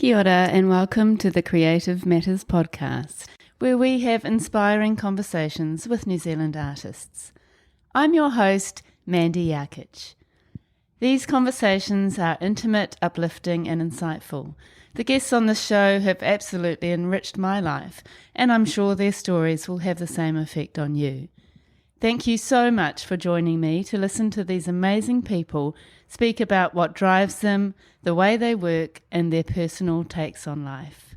Kia ora and welcome to the Creative Matters podcast, where we have inspiring conversations with New Zealand artists. I'm your host, Mandy Rodger. These conversations are intimate, uplifting and insightful. The guests on the show have absolutely enriched my life, and I'm sure their stories will have the same effect on you. Thank you so much for joining me to listen to these amazing people speak about what drives them, the way they work, and their personal takes on life.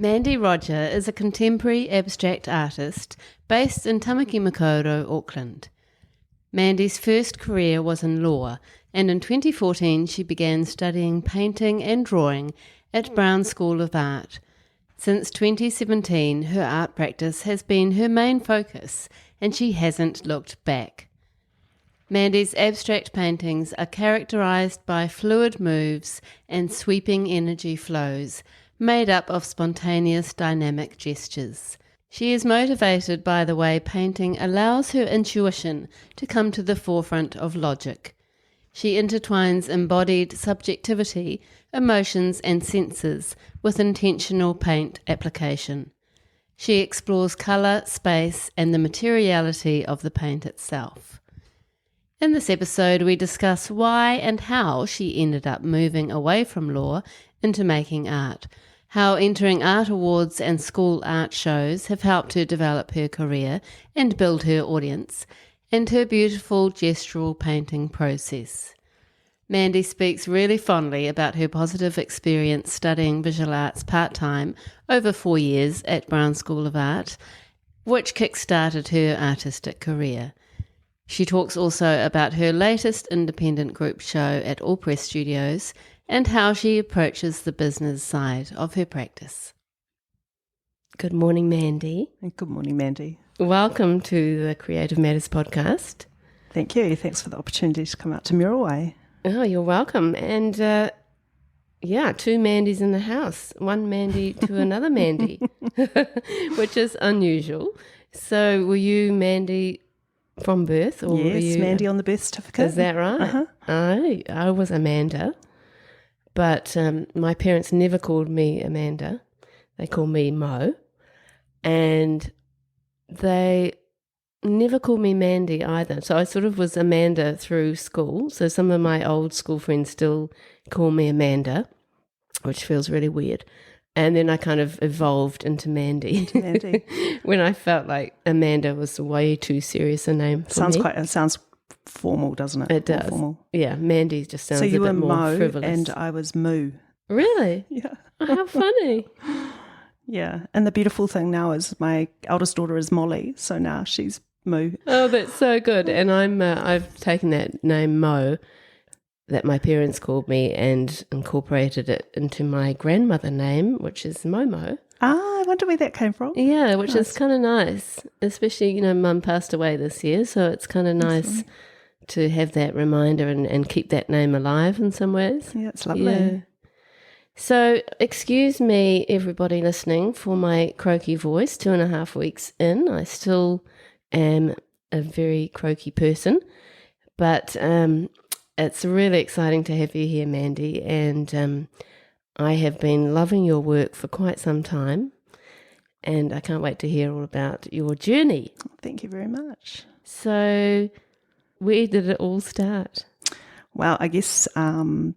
Mandy Rodger is a contemporary abstract artist based in Tamaki Makaurau, Auckland. Mandy's first career was in law, and in 2014 she began studying painting and drawing at Browne School of Art. Since 2017, her art practice has been her main focus, and she hasn't looked back. Mandy's abstract paintings are characterised by fluid moves and sweeping energy flows, made up of spontaneous dynamic gestures. She is motivated by the way painting allows her intuition to come to the forefront of logic. She intertwines embodied subjectivity, emotions and senses with intentional paint application. She explores colour, space and the materiality of the paint itself. In this episode we discuss why and how she ended up moving away from law into making art, how entering art awards and school art shows have helped her develop her career and build her audience, and her beautiful gestural painting process. Mandy speaks really fondly about her positive experience studying visual arts part-time over 4 years at Browne School of Art, which kick-started her artistic career. She talks also about her latest independent group show at All Press Studios and how she approaches the business side of her practice. Good morning, Mandy. Good morning, Mandy. Welcome to the Creative Matters podcast. Thank you. Thanks for the opportunity to come out to Muriwai. Oh, you're welcome. And two Mandys in the house. One Mandy to another Mandy, which is unusual. So were you Mandy from birth? Or yes, were you, Mandy on the birth certificate. Is that right? Uh-huh. I was Amanda. But my parents never called me Amanda. They called me Mo. And they never called me Mandy either. So I sort of was Amanda through school. So some of my old school friends still call me Amanda, which feels really weird. And then I kind of evolved into Mandy. When I felt like Amanda was way too serious a name for me. It sounds formal, doesn't it? It does. More formal. Yeah, Mandy just sounds so a you bit were more Mo frivolous. And I was Moo. Really? Yeah. Oh, how funny. Yeah. And the beautiful thing now is my eldest daughter is Molly, so now she's Moo. Oh, that's so good. And I've taken that name Mo that my parents called me and incorporated it into my grandmother name, which is Momo. Ah, I wonder where that came from. Yeah, which is kind of nice, especially, Mum passed away this year, so it's kind of nice to have that reminder and keep that name alive in some ways. Yeah, it's lovely. Yeah. So excuse me, everybody listening, for my croaky voice. 2.5 weeks in, I still am a very croaky person, but it's really exciting to have you here, Mandy, and I have been loving your work for quite some time, and I can't wait to hear all about your journey. Thank you very much. So where did it all start? Well, I guess I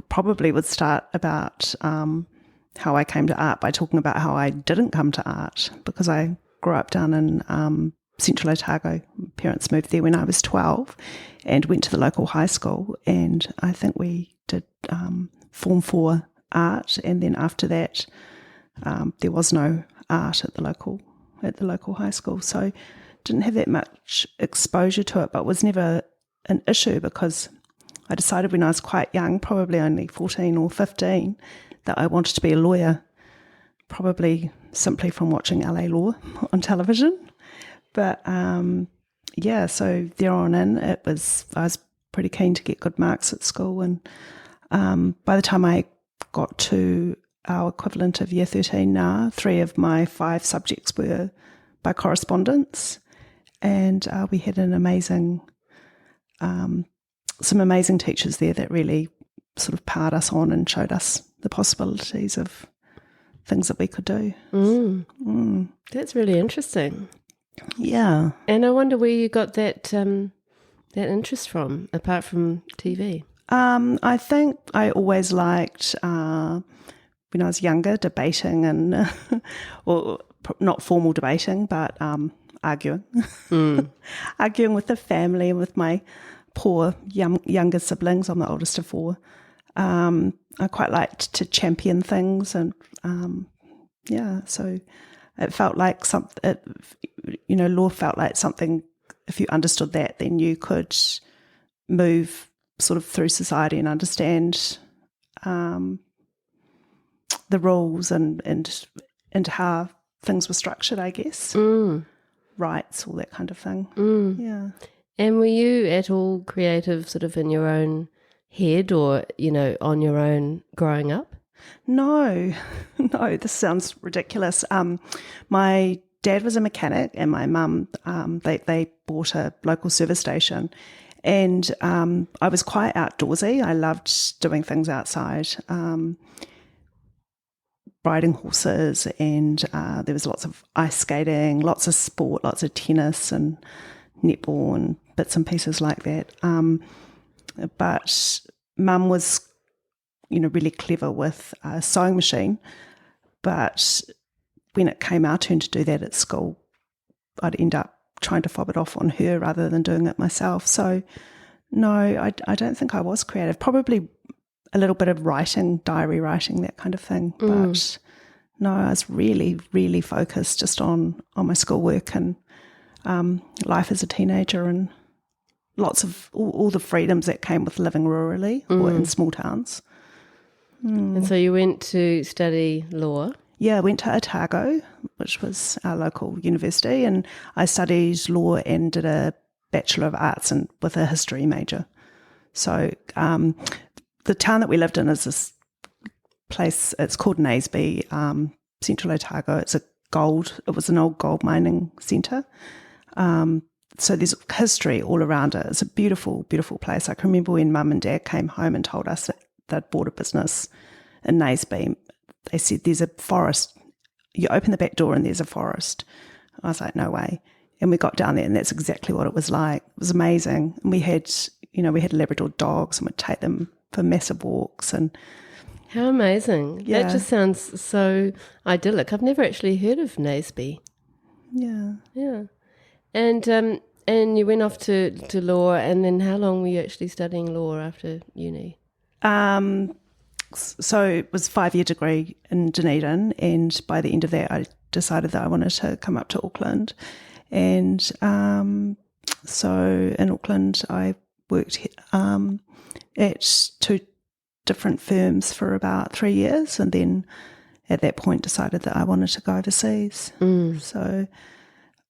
probably would start about how I came to art by talking about how I didn't come to art, because I grew up down in Central Otago. My parents moved there when I was 12 and went to the local high school, and I think we did Form 4 art, and then after that there was no art at the local high school, so didn't have that much exposure to it, but was never an issue because I decided when I was quite young, probably only 14 or 15, that I wanted to be a lawyer, probably simply from watching LA Law on television. But so there on in, I was pretty keen to get good marks at school. And by the time I got to our equivalent of year 13 now, 3 of my 5 subjects were by correspondence. And we had some amazing teachers there that really sort of powered us on and showed us the possibilities of things that we could do. That's really interesting. Yeah. And I wonder where you got that interest from, apart from TV. I think I always liked, when I was younger, debating and, or not formal debating, but arguing. Arguing with the family and with my poor younger siblings. I'm the oldest of 4. I quite liked to champion things, and so it felt like law felt like something. If you understood that, then you could move sort of through society and understand the rules and how things were structured, I guess. Rights, all that kind of thing. Yeah. And were you at all creative sort of in your own head or, on your own growing up? No, this sounds ridiculous. My dad was a mechanic and my mum, they bought a local service station, and I was quite outdoorsy. I loved doing things outside, riding horses, and there was lots of ice skating, lots of sport, lots of tennis and netball and bits and pieces like that. But Mum was, really clever with a sewing machine. But when it came our turn to do that at school, I'd end up trying to fob it off on her rather than doing it myself. So, no, I don't think I was creative. Probably a little bit of writing, diary writing, that kind of thing. But no, I was really, really focused just on my schoolwork and life as a teenager, and lots of all the freedoms that came with living rurally or in small towns. And so you went to study law? Yeah, I went to Otago, which was our local university, and I studied law and did a Bachelor of Arts and with a history major. So the town that we lived in is this place, it's called Naseby, Central Otago. It was an old gold mining centre. So there's history all around it. It's a beautiful, beautiful place. I can remember when Mum and Dad came home and told us that they'd bought a business in Naseby. They said, there's a forest. You open the back door and there's a forest. I was like, no way. And we got down there and that's exactly what it was like. It was amazing. And we had Labrador dogs and we'd take them for massive walks. And how amazing. Yeah. That just sounds so idyllic. I've never actually heard of Naseby. Yeah. Yeah. And you went off to law, and then how long were you actually studying law after uni? So it was a 5-year degree in Dunedin, and by the end of that I decided that I wanted to come up to Auckland. And so in Auckland I worked at 2 different firms for about 3 years, and then at that point decided that I wanted to go overseas. So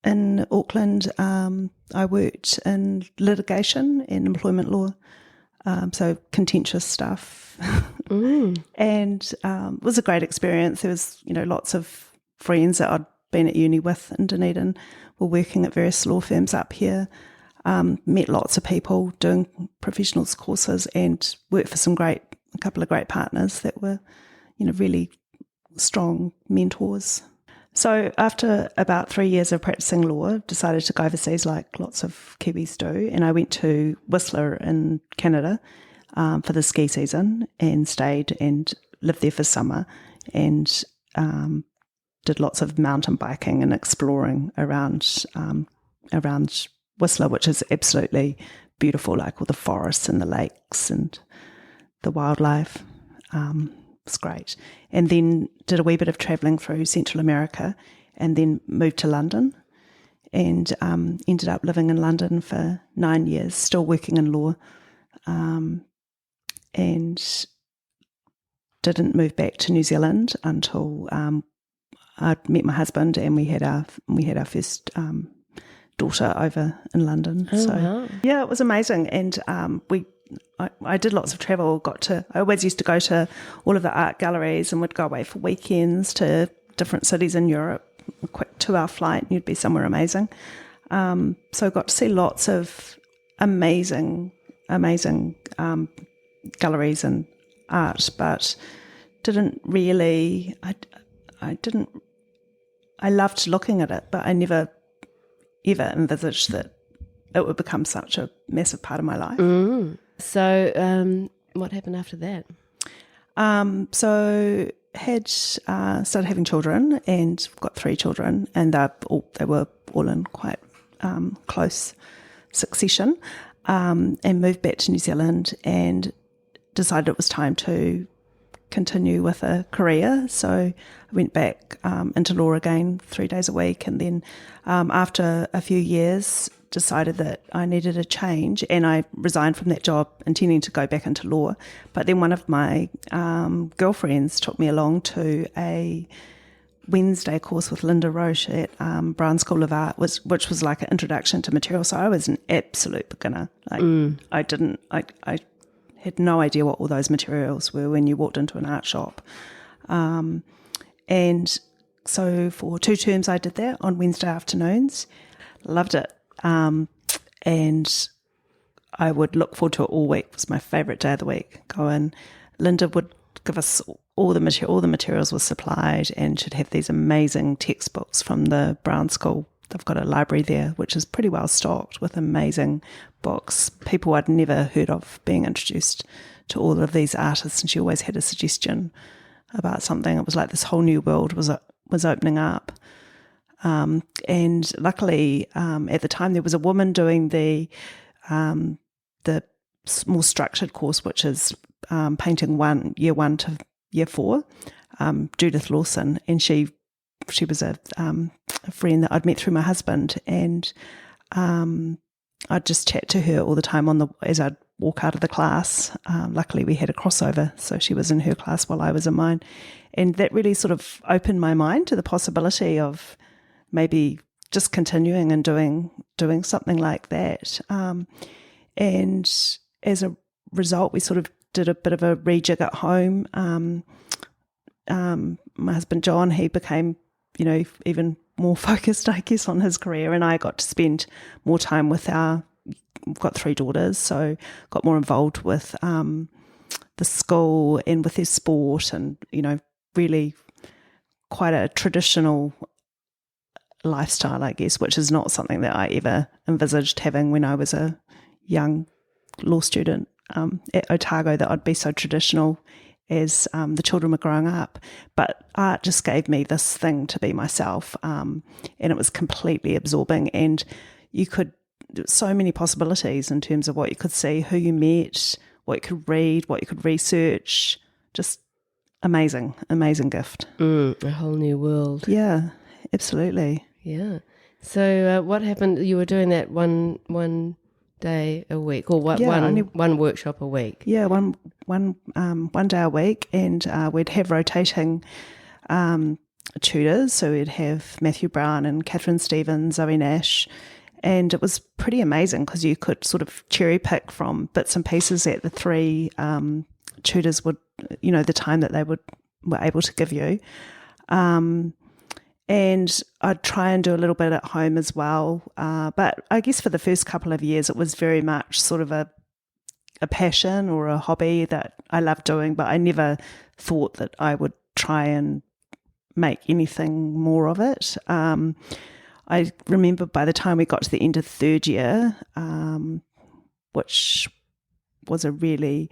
in Auckland, I worked in litigation and employment law, so contentious stuff. And it was a great experience. There was, lots of friends that I'd been at uni with in Dunedin were working at various law firms up here. Met lots of people doing professionals courses and worked for a couple of great partners that were, really strong mentors. So after about 3 years of practicing law, decided to go overseas like lots of Kiwis do, and I went to Whistler in Canada for the ski season and stayed and lived there for summer, and did lots of mountain biking and exploring around Whistler, which is absolutely beautiful, like all the forests and the lakes and the wildlife. It's great. And then did a wee bit of travelling through Central America, and then moved to London, and ended up living in London for 9 years, still working in law, and didn't move back to New Zealand until I'd met my husband, and we had our first daughter over in London. Wow. Yeah, it was amazing. And I did lots of travel. I always used to go to all of the art galleries and would go away for weekends to different cities in Europe, a quick 2-hour flight, and you'd be somewhere amazing. So I got to see lots of amazing galleries and art, but didn't really, I loved looking at it, but I never ever envisaged that it would become such a massive part of my life. So what happened after that? So had started having children, and got 3 children, and they were all in quite close succession, and moved back to New Zealand and decided it was time to continue with a career. So I went back into law again 3 days a week, and then after a few years decided that I needed a change, and I resigned from that job intending to go back into law. But then one of my girlfriends took me along to a Wednesday course with Mandy Rodger at Browne School of Art, which was like an introduction to material. So I was an absolute beginner. I had no idea what all those materials were when you walked into an art shop. And so for 2 terms I did that on Wednesday afternoons. Loved it. And I would look forward to it all week. It was my favourite day of the week. Go in. Linda would give us all the materials were supplied, and should have these amazing textbooks from the Browne School. They've got a library there, which is pretty well stocked with amazing books. People I'd never heard of being introduced to all of these artists, and she always had a suggestion about something. It was like this whole new world was opening up. And luckily, at the time, there was a woman doing the more structured course, which is painting year 1 to year 4, Judith Lawson, and she was a friend that I'd met through my husband, and I'd just chat to her all the time as I'd walk out of the class. Luckily, we had a crossover, so she was in her class while I was in mine, and that really sort of opened my mind to the possibility of maybe just continuing and doing something like that. And as a result, we sort of did a bit of a rejig at home. My husband John, he became, even more focused, I guess, on his career, and I got to spend more time with we've got 3 daughters, so got more involved with the school and with their sport, and really quite a traditional lifestyle, I guess, which is not something that I ever envisaged having when I was a young law student at Otago, that I'd be so traditional as the children were growing up. But art just gave me this thing to be myself, and it was completely absorbing, and so many possibilities in terms of what you could see, who you met, what you could read, what you could research. Just amazing gift. A whole new world. Yeah, absolutely. Yeah. So what happened? You were doing that one day a week, or one workshop a week? Yeah, one day a week, and we'd have rotating tutors. So we'd have Matthew Browne and Catherine Stevens, Zoe Nash, and it was pretty amazing because you could sort of cherry pick from bits and pieces that the 3 tutors would, the time that they were able to give you. And I'd try and do a little bit at home as well. But I guess for the first couple of years, it was very much sort of a passion or a hobby that I loved doing, but I never thought that I would try and make anything more of it. I remember by the time we got to the end of 3rd year, which was a really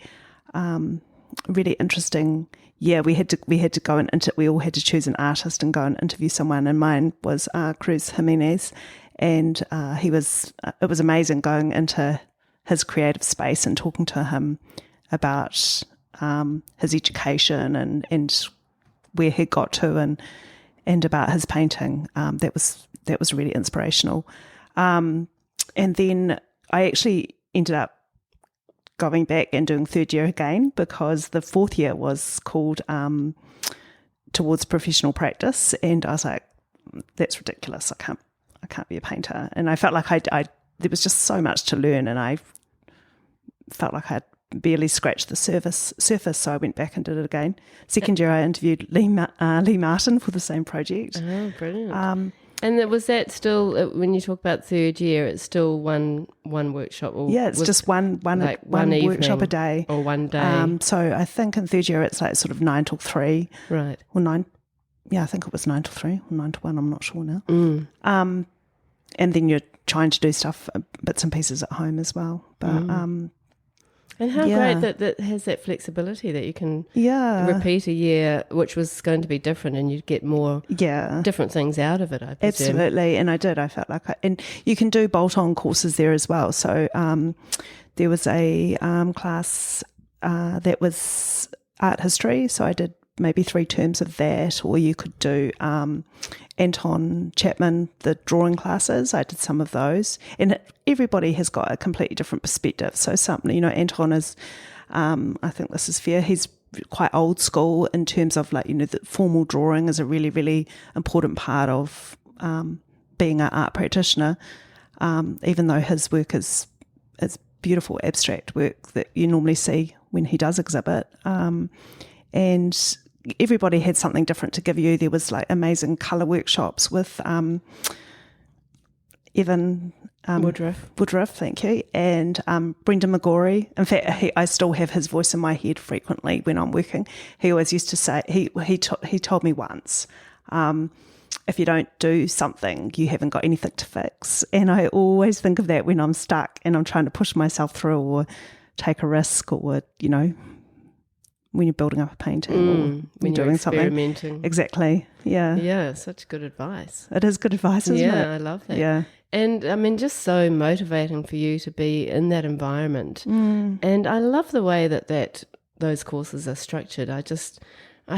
interesting year, we had to go and we all had to choose an artist and go and interview someone, and mine was Cruz Jimenez, and it was amazing going into his creative space and talking to him about his education and where he got to and about his painting. That was really inspirational. And then I actually ended up going back and doing 3rd year again, because the 4th year was called Towards Professional Practice, and I was like, that's ridiculous. I can't be a painter. And I felt like there was just so much to learn, and I felt like I'd barely scratched the surface, so I went back and did it again. Second year, I interviewed Lee Martin for the same project. Oh, brilliant. And was that still, when you talk about third year, it's still one workshop? Or yeah, it's just one workshop a day. Or one day. So I think in third year it's like sort of 9 till 3. Right. Or 9, yeah, I think it was 9 till 3 or 9 to 1, I'm not sure now. And then you're trying to do stuff, bits and pieces at home as well. But and how great that has that flexibility that you can repeat a year, which was going to be different, and you'd get more different things out of it, I presume. Absolutely, and I did. I felt like and you can do bolt-on courses there as well. So there was a class that was art history, so I did maybe 3 terms of that, or you could do Anton Chapman, the drawing classes. I did some of those, and everybody has got a completely different perspective. So Anton is, I think this is fair, he's quite old school in terms of the formal drawing is a really, really important part of being an art practitioner, even though his work is beautiful abstract work that you normally see when he does exhibit. And everybody had something different to give you. There was amazing colour workshops with Evan Woodruff, thank you, and Brendan McGorry. In fact, I still have his voice in my head frequently when I'm working. He always used to say, he told me once, if you don't do something, you haven't got anything to fix. And I always think of that when I'm stuck and I'm trying to push myself through or take a risk, or when you're building up a painting or when you're doing something. Exactly. Yeah. Yeah, such good advice. It is good advice, isn't it? Yeah, I love that. Yeah. And I mean, just so motivating for you to be in that environment. And I love the way that those courses are structured. I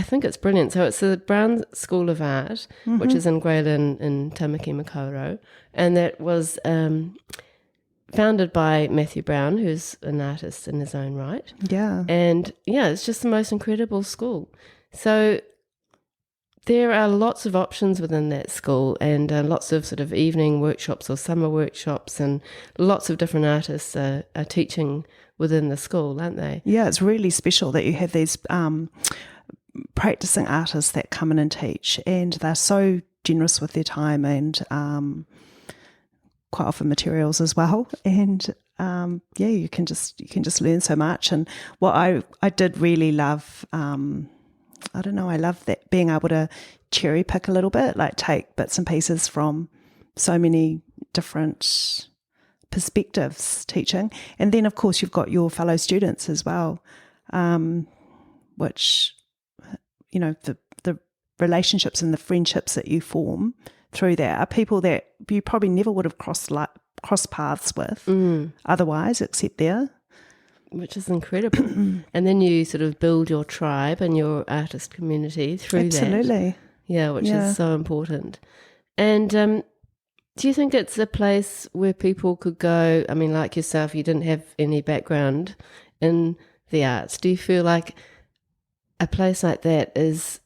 think it's brilliant. So it's the Browne School of Art, which is in Grey Lynn in Tamaki Makaurau, and that was founded by Matthew Browne, who's an artist in his own right. Yeah. And it's just the most incredible school. So there are lots of options within that school, and lots of sort of evening workshops or summer workshops, and lots of different artists are teaching within the school, aren't they? Yeah, it's really special that you have these practicing artists that come in and teach, and they're so generous with their time and quite often materials as well, and you can just learn so much. And what I did really love, I love that being able to cherry pick a little bit, take bits and pieces from so many different perspectives teaching. And then of course you've got your fellow students as well, which the relationships and the friendships that you form through that are people that you probably never would have crossed paths with otherwise, except there. Which is incredible. And then you sort of build your tribe and your artist community through that. Absolutely. Yeah, which is so important. And do you think it's a place where people could go, I mean, like yourself, you didn't have any background in the arts. Do you feel like a place like that is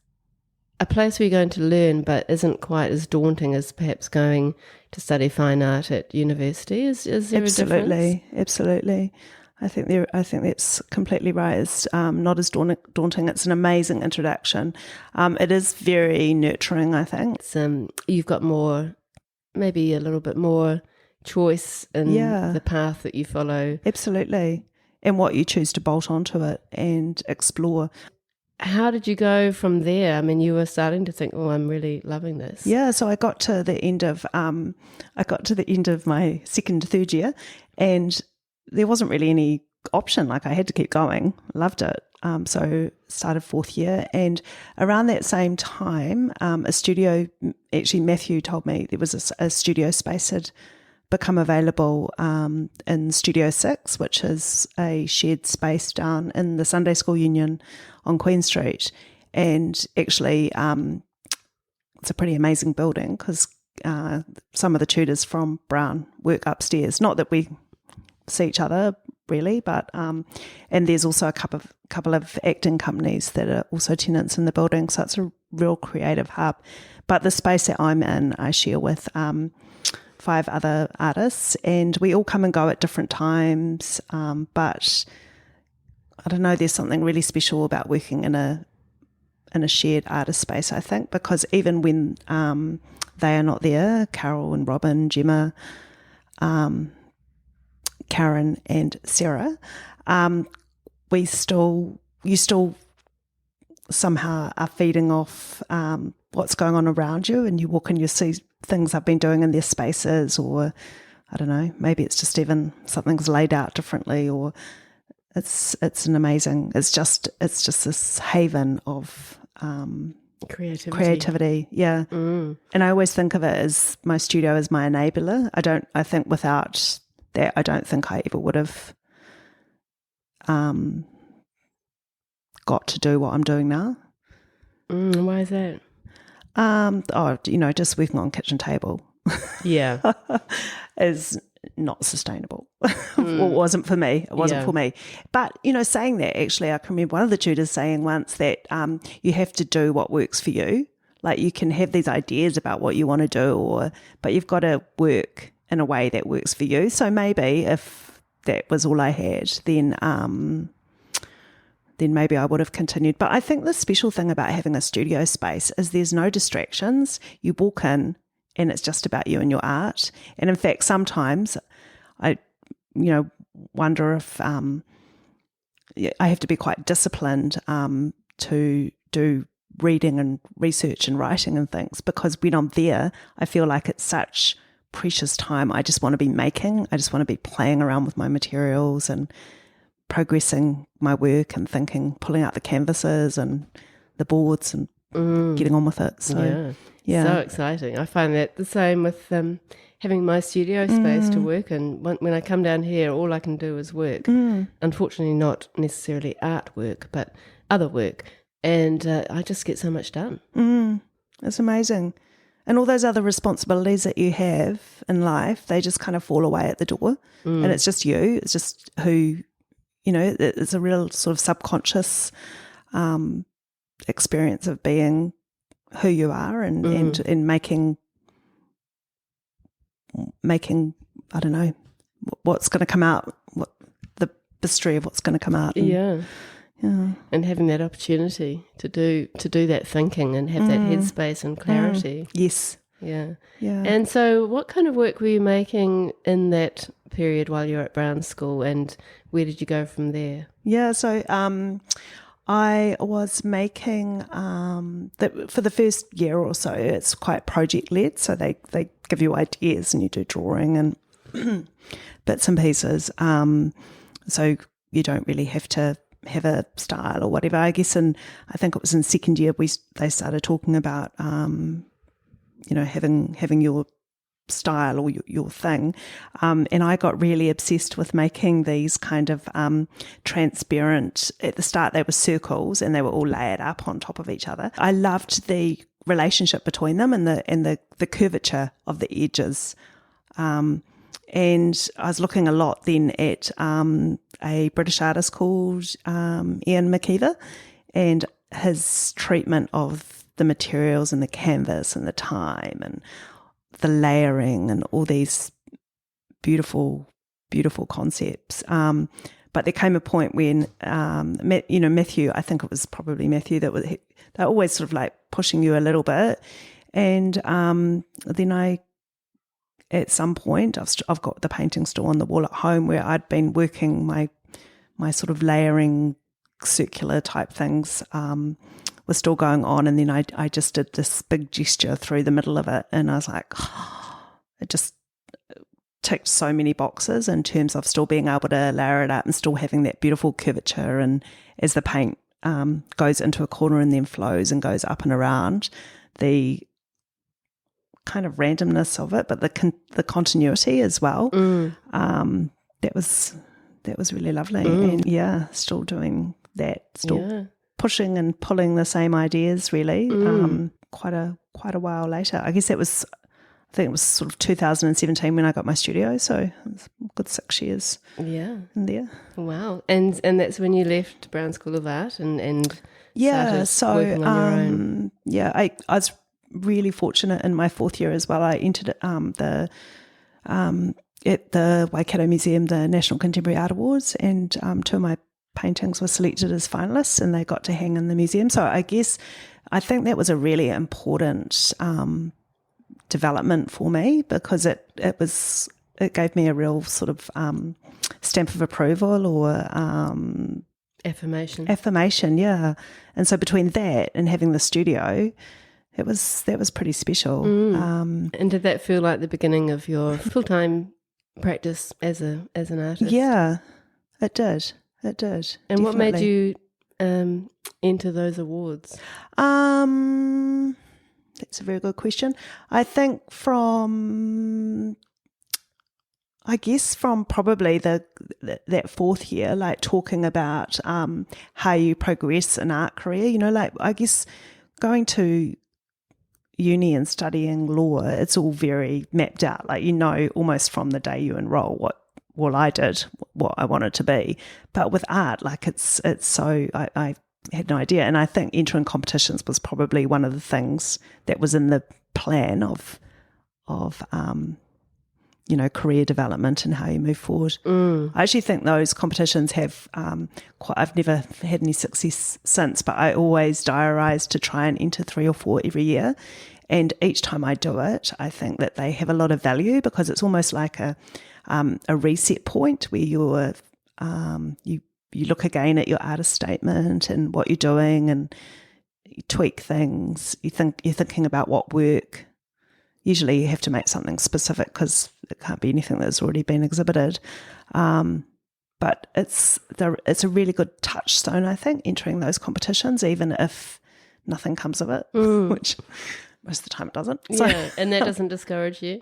a place where you're going to learn but isn't quite as daunting as perhaps going to study fine art at university? Is there a difference? Absolutely. I think that's completely right. It's not as daunting. It's an amazing introduction. It is very nurturing, I think. It's, you've got maybe a little bit more choice in the path that you follow. Absolutely. And what you choose to bolt onto it and explore. How did you go from there? I mean, you were starting to think, "Oh, I'm really loving this." Yeah, so I got to the end of my third year, and there wasn't really any option. I had to keep going. Loved it. So started fourth year, and around that same time, a studio. Actually, Matthew told me there was a studio space had become available in Studio 6, which is a shared space down in the Sunday School Union on Queen Street. And actually, it's a pretty amazing building because some of the tutors from Browne work upstairs. Not that we see each other really, but and there's also a couple of acting companies that are also tenants in the building. So it's a real creative hub. But the space that I'm in, I share with 5 other artists, and we all come and go at different times. But I don't know, there's something really special about working in a shared artist space, I think, because even when they are not there, Carol and Robin, Gemma, Karen and Sarah, you still somehow are feeding off what's going on around you, and you walk and you see things I've been doing in their spaces, or I don't know, maybe it's just even something's laid out differently, or it's just this haven of creativity. Yeah. And I always think of it as my studio as my enabler. I think without that, I don't think I ever would have got to do what I'm doing now. Why is that? Just working on kitchen table. Yeah. is not sustainable. It wasn't for me. It wasn't for me. But, saying that, actually, I can remember one of the tutors saying once that you have to do what works for you. Like, you can have these ideas about what you want to do, but you've got to work in a way that works for you. So maybe if that was all I had, then maybe I would have continued. But I think the special thing about having a studio space is there's no distractions. You walk in and it's just about you and your art. And in fact, sometimes I, wonder if I have to be quite disciplined to do reading and research and writing and things, because when I'm there, I feel like it's such precious time. I just want to be making. I just want to be playing around with my materials and progressing my work and thinking, pulling out the canvases and the boards and getting on with it. So, yeah. So exciting. I find that the same with having my studio space to work in. When I come down here, all I can do is work. Unfortunately, not necessarily artwork, but other work. And I just get so much done. It's amazing. And all those other responsibilities that you have in life, they just kind of fall away at the door. And it's just you. It's just who, it's a real sort of subconscious experience of being who you are and making, I don't know, what's going to come out, what the mystery of what's going to come out. Yeah. And having that opportunity to do that thinking and have that headspace and clarity. Yes. Yeah. Yeah. And so what kind of work were you making in that period while you were at Browne School, and where did you go from there? Yeah, so I was making for the first year or so, it's quite project-led, so they give you ideas and you do drawing and bits and pieces. So you don't really have to have a style or whatever, I guess. And I think it was in second year they started talking about having your style or your thing, and I got really obsessed with making these kind of transparent. At the start they were circles and they were all layered up on top of each other. I loved the relationship between them and the curvature of the edges. And I was looking a lot then at a British artist called Ian McKeever, and his treatment of the materials and the canvas and the time and the layering and all these beautiful, beautiful concepts. But there came a point when, Matthew, I think it was probably Matthew, they're always sort of like pushing you a little bit. And then at some point, I've got the painting still on the wall at home where I'd been working my sort of layering circular type things was still going on, and then I just did this big gesture through the middle of it, and I was like, it just ticked so many boxes in terms of still being able to layer it up and still having that beautiful curvature, and as the paint goes into a corner and then flows and goes up and around, the kind of randomness of it, but the continuity as well. That was really lovely. And still doing that, still pushing and pulling the same ideas really. Quite a while later. I guess I think it was sort of 2017 when I got my studio, so it was a good 6 years in there. Wow. And that's when you left Browne School of Art and started working on your own. I was really fortunate in my fourth year as well. I entered the at the Waikato Museum, the National Contemporary Art Awards, and 2 of my paintings were selected as finalists and they got to hang in the museum. So I think that was a really important development for me, because it gave me a real sort of stamp of approval or affirmation, yeah. And so between that and having the studio, that was pretty special. And did that feel like the beginning of your full-time practice as an artist? Yeah, it did. And definitely. What made you enter those awards? That's a very good question. I think from probably that 4th year, like talking about how you progress an art career, like I guess going to uni and studying law, it's all very mapped out. Like, almost from the day you enroll I did what I wanted to be. But with art, like it's so, I had no idea. And I think entering competitions was probably one of the things that was in the plan of career development and how you move forward. I actually think those competitions have I've never had any success since, but I always diarise to try and enter 3 or 4 every year. And each time I do it, I think that they have a lot of value, because it's almost like a reset point where you look again at your artist statement and what you're doing, and you tweak things. You're thinking about what work. Usually you have to make something specific because it can't be anything that's already been exhibited. But it's a really good touchstone, I think, entering those competitions, even if nothing comes of it, which most of the time it doesn't. Yeah, and that doesn't discourage you?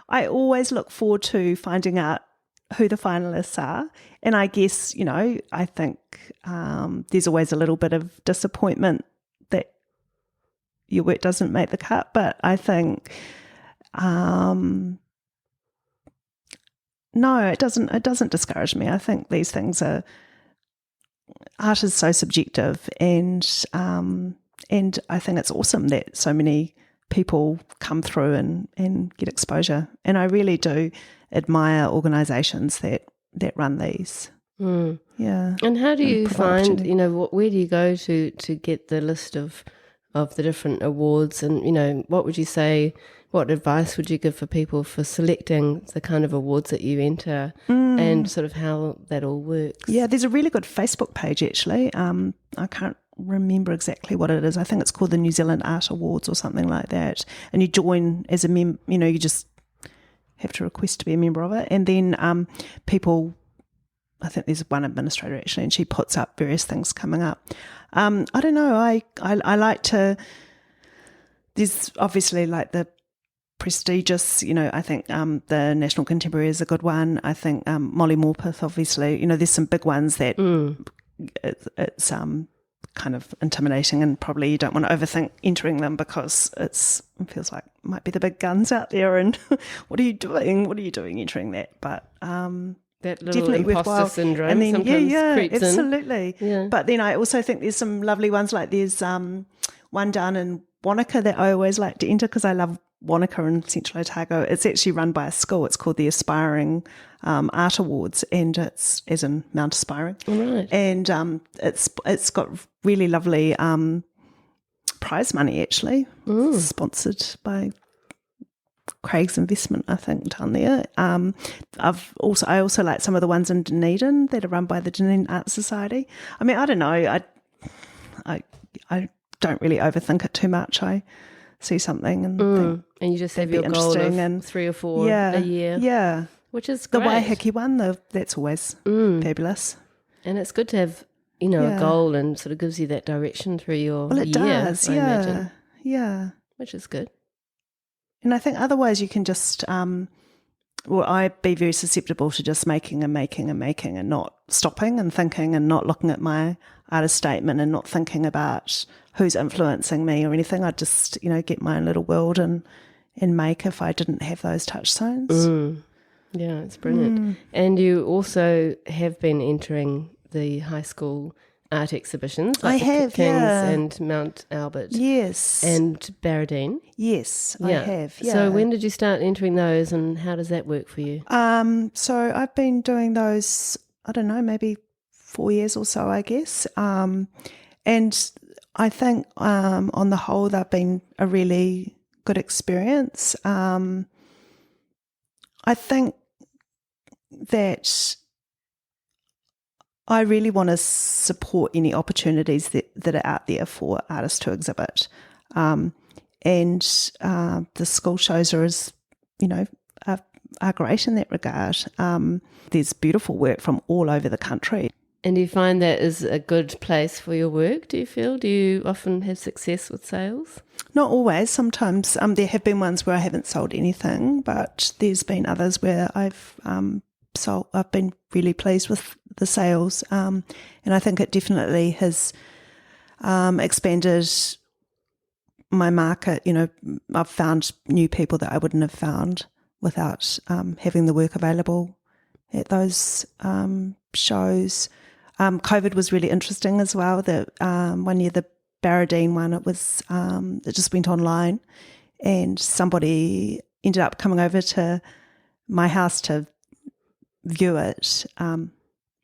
I always look forward to finding out who the finalists are. And I guess, I think there's always a little bit of disappointment that your work doesn't make the cut. But I think, no, it doesn't discourage me. I think these things art is so subjective, and I think it's awesome that so many people come through and get exposure. And I really do admire organisations that run these. Yeah. And how do you find, where do you go to get the list of the different awards? And, what would you say, what advice would you give for people for selecting the kind of awards that you enter and sort of how that all works? Yeah, there's a really good Facebook page, actually. I can't remember exactly what it is. I think it's called the New Zealand Art Awards or something like that. And you join as a member, you just have to request to be a member of it. And then people, I think there's one administrator actually, and she puts up various things coming up. I don't know, I like to, there's obviously like the prestigious, I think the National Contemporary is a good one. I think Molly Morpeth, obviously, there's some big ones that it's kind of intimidating, and probably you don't want to overthink entering them, because it feels like might be the big guns out there, and what are you doing entering that? But that little imposter syndrome, and then sometimes creeps absolutely. Yeah. But then I also think there's some lovely ones, like there's one down in Wanaka that I always like to enter, because I love Wanaka in Central Otago. It's actually run by a school. It's called the Aspiring Art Awards, and it's as in Mount Aspiring. Right. And it's got really lovely prize money, actually, sponsored by Craig's Investment, I think, down there. I also like some of the ones in Dunedin that are run by the Dunedin Art Society. I mean, I don't know. I don't really overthink it too much. I see something and think, and you just have your goal of 3 or 4 a year. Yeah. Which is great. The Waiheke one, that's always fabulous. And it's good to have, a goal, and sort of gives you that direction through your year. Well, it does, I imagine. Yeah. Which is good. And I think otherwise you can just, I'd be very susceptible to just making and not stopping and thinking, and not looking at my artist statement and not thinking about who's influencing me or anything. I'd just, get my own little world and make if I didn't have those touchstones. Yeah, it's brilliant. And you also have been entering the high school art exhibitions, I like the have, Kings yeah. and Mount Albert. Yes. And Barradine. Yes, I have, yeah. So when did you start entering those, and how does that work for you? So I've been doing those, I don't know, maybe 4 years or so, I guess. And I think on the whole, they've been a really good experience. I think that I really want to support any opportunities that are out there for artists to exhibit. And the school shows are great in that regard. There's beautiful work from all over the country. And do you find that is a good place for your work, do you feel? Do you often have success with sales? Not always. Sometimes there have been ones where I haven't sold anything, but there's been others where I've been really pleased with the sales. And I think it definitely has expanded my market. I've found new people that I wouldn't have found without having the work available at those shows. COVID was really interesting as well. The one year, the Barradine one, it just went online, and somebody ended up coming over to my house to view it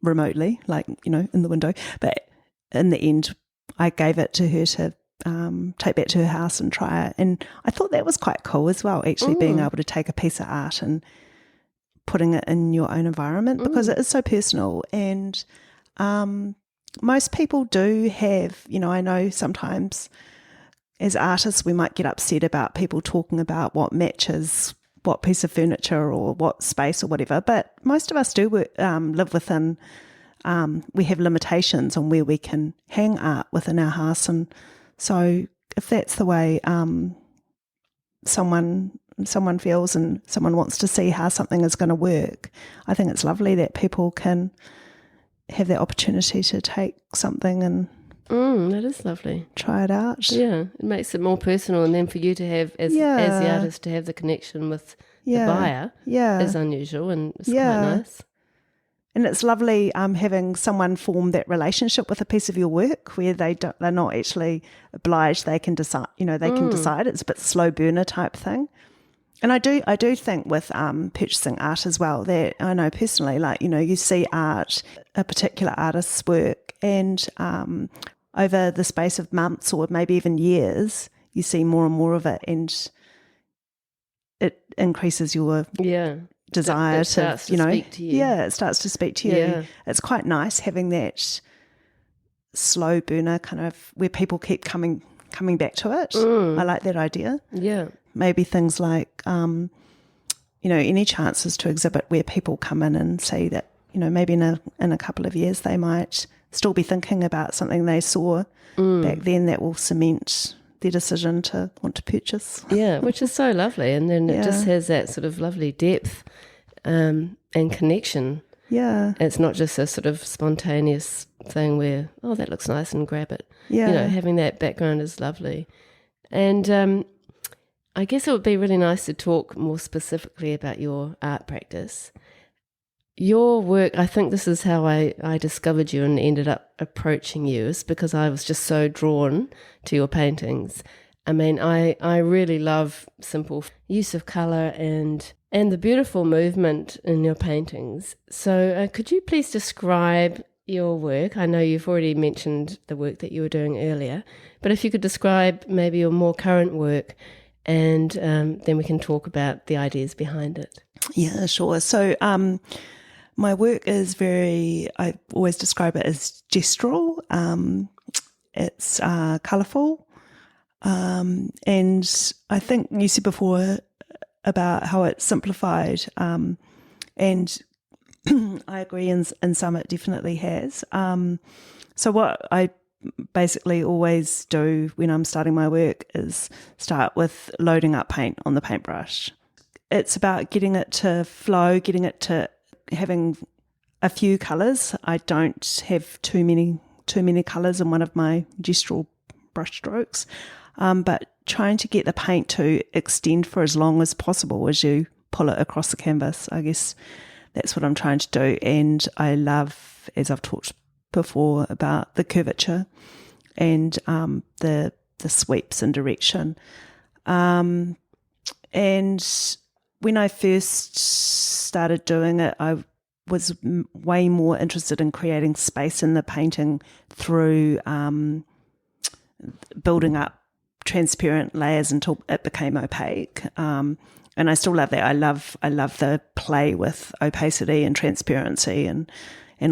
remotely, in the window. But in the end, I gave it to her to take back to her house and try it. And I thought that was quite cool as well, actually being able to take a piece of art and putting it in your own environment, because it is so personal. And most people do have, I know sometimes as artists we might get upset about people talking about what matches what piece of furniture or what space or whatever, but most of us do live within, we have limitations on where we can hang art within our house. And so if that's the way someone feels and someone wants to see how something is going to work, I think it's lovely that people can have the opportunity to take something and that is lovely. Try it out. Yeah, it makes it more personal, and then for you to have, as the artist, to have the connection with the buyer is unusual, and it's quite nice. And it's lovely having someone form that relationship with a piece of your work where they're not actually obliged. They can decide. They can decide. It's a bit slow burner type thing. And I do think with purchasing art as well, that I know personally, you see art, a particular artist's work, and over the space of months or maybe even years, you see more and more of it, and it increases your desire it starts to speak to you. Yeah, it starts to speak to you. Yeah. It's quite nice having that slow burner kind of where people keep coming back to it. I like that idea. Yeah. Maybe things like, any chances to exhibit where people come in and say that, maybe in a couple of years they might still be thinking about something they saw back then that will cement their decision to want to purchase. Yeah, which is so lovely. And then it just has that sort of lovely depth and connection. Yeah. It's not just a sort of spontaneous thing where, oh, that looks nice and grab it. Yeah. Having that background is lovely. And I guess it would be really nice to talk more specifically about your art practice. Your work, I think this is how I discovered you and ended up approaching you, is because I was just so drawn to your paintings. I mean, I really love simple use of colour and the beautiful movement in your paintings. So could you please describe your work? I know you've already mentioned the work that you were doing earlier, but if you could describe maybe your more current work, and then we can talk about the ideas behind it. Yeah, sure. So my work is I always describe it as gestural. It's colourful. And I think you said before about how it's simplified. And I agree, in some it definitely has. So what I basically always do when I'm starting my work is start with loading up paint on the paintbrush. It's about getting it to flow, getting it to having a few colours. I don't have too many colours in one of my gestural brush strokes, but trying to get the paint to extend for as long as possible as you pull it across the canvas. I guess that's what I'm trying to do. And I love, as I've talked before about the curvature and the sweeps and direction. And when I first started doing it, I was way more interested in creating space in the painting through building up transparent layers until it became opaque. And I still love that. I love the play with opacity and transparency and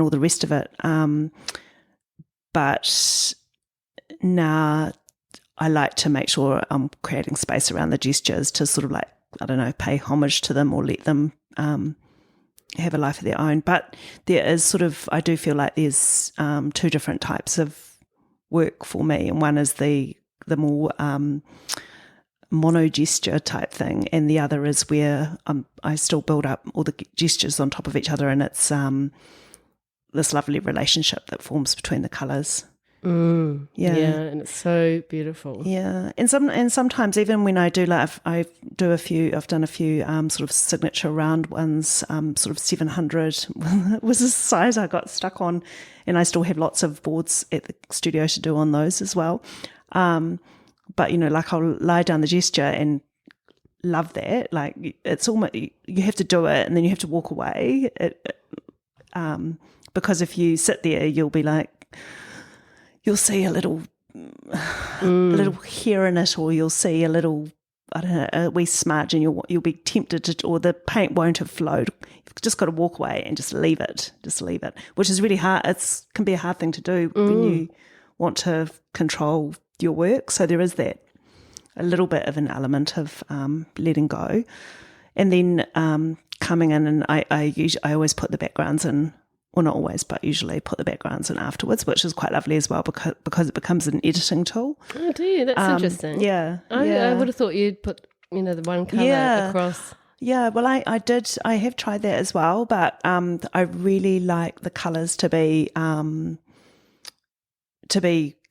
all the rest of it. But now I like to make sure I'm creating space around the gestures to sort of like, I don't know, pay homage to them or let them have a life of their own. But there is sort of, I do feel like there's two different types of work for me, and one is the more mono gesture type thing, and the other is where I still build up all the gestures on top of each other, and it's this lovely relationship that forms between the colours. Yeah, and it's so beautiful. Yeah, and sometimes even when I do I've done a few sort of signature round ones, sort of 700 was the size I got stuck on, and I still have lots of boards at the studio to do on those as well. But like I'll lie down the gesture and love that. Like it's almost, you have to do it and then you have to walk away. Because if you sit there, you'll be like, you'll see a little hair in it, or you'll see a little, I don't know, a wee smudge, and you'll be tempted to, or the paint won't have flowed. You've just got to walk away and just leave it, which is really hard. It can be a hard thing to do when you want to control your work. So there is that, a little bit of an element of letting go, and then coming in, and I always put the backgrounds in. Well, not always, but usually put the backgrounds in afterwards, which is quite lovely as well because it becomes an editing tool. Oh, do you? That's interesting. Yeah. I would have thought you'd put, the one colour across. Yeah, well, I did. I have tried that as well, but I really like the colours to be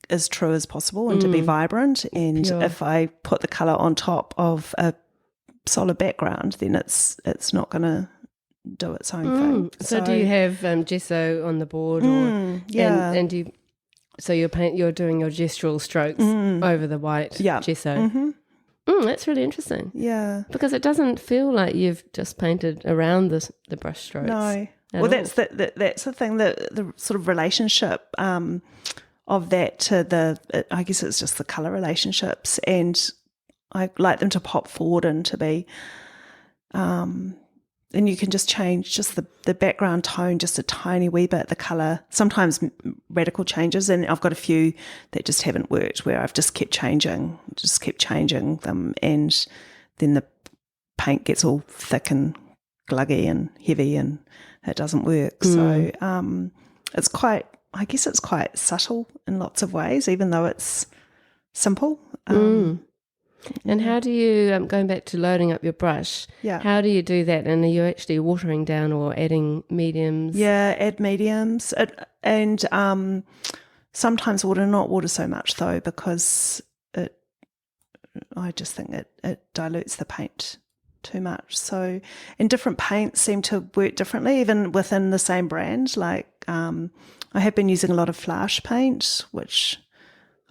as true as possible and to be vibrant. And pure. If I put the colour on top of a solid background, then it's not going to do its own thing. So do you have gesso on the board, or and you? So you're doing your gestural strokes over the white gesso. Mm-hmm. That's really interesting. Yeah, because it doesn't feel like you've just painted around the brush strokes. No, well, that's the thing, that the sort of relationship of that to I guess it's just the colour relationships, and I like them to pop forward and to be. And you can just change just the background tone just a tiny wee bit, the colour, sometimes radical changes, and I've got a few that just haven't worked where I've just kept changing them, and then the paint gets all thick and gluggy and heavy and it doesn't work. So it's quite subtle in lots of ways, even though it's simple. And how do you, going back to loading up your brush, how do you do that? And are you actually watering down or adding mediums? Yeah, add mediums. And sometimes water, not water so much though, because I just think it dilutes the paint too much. So, and different paints seem to work differently, even within the same brand. Like I have been using a lot of flash paint, which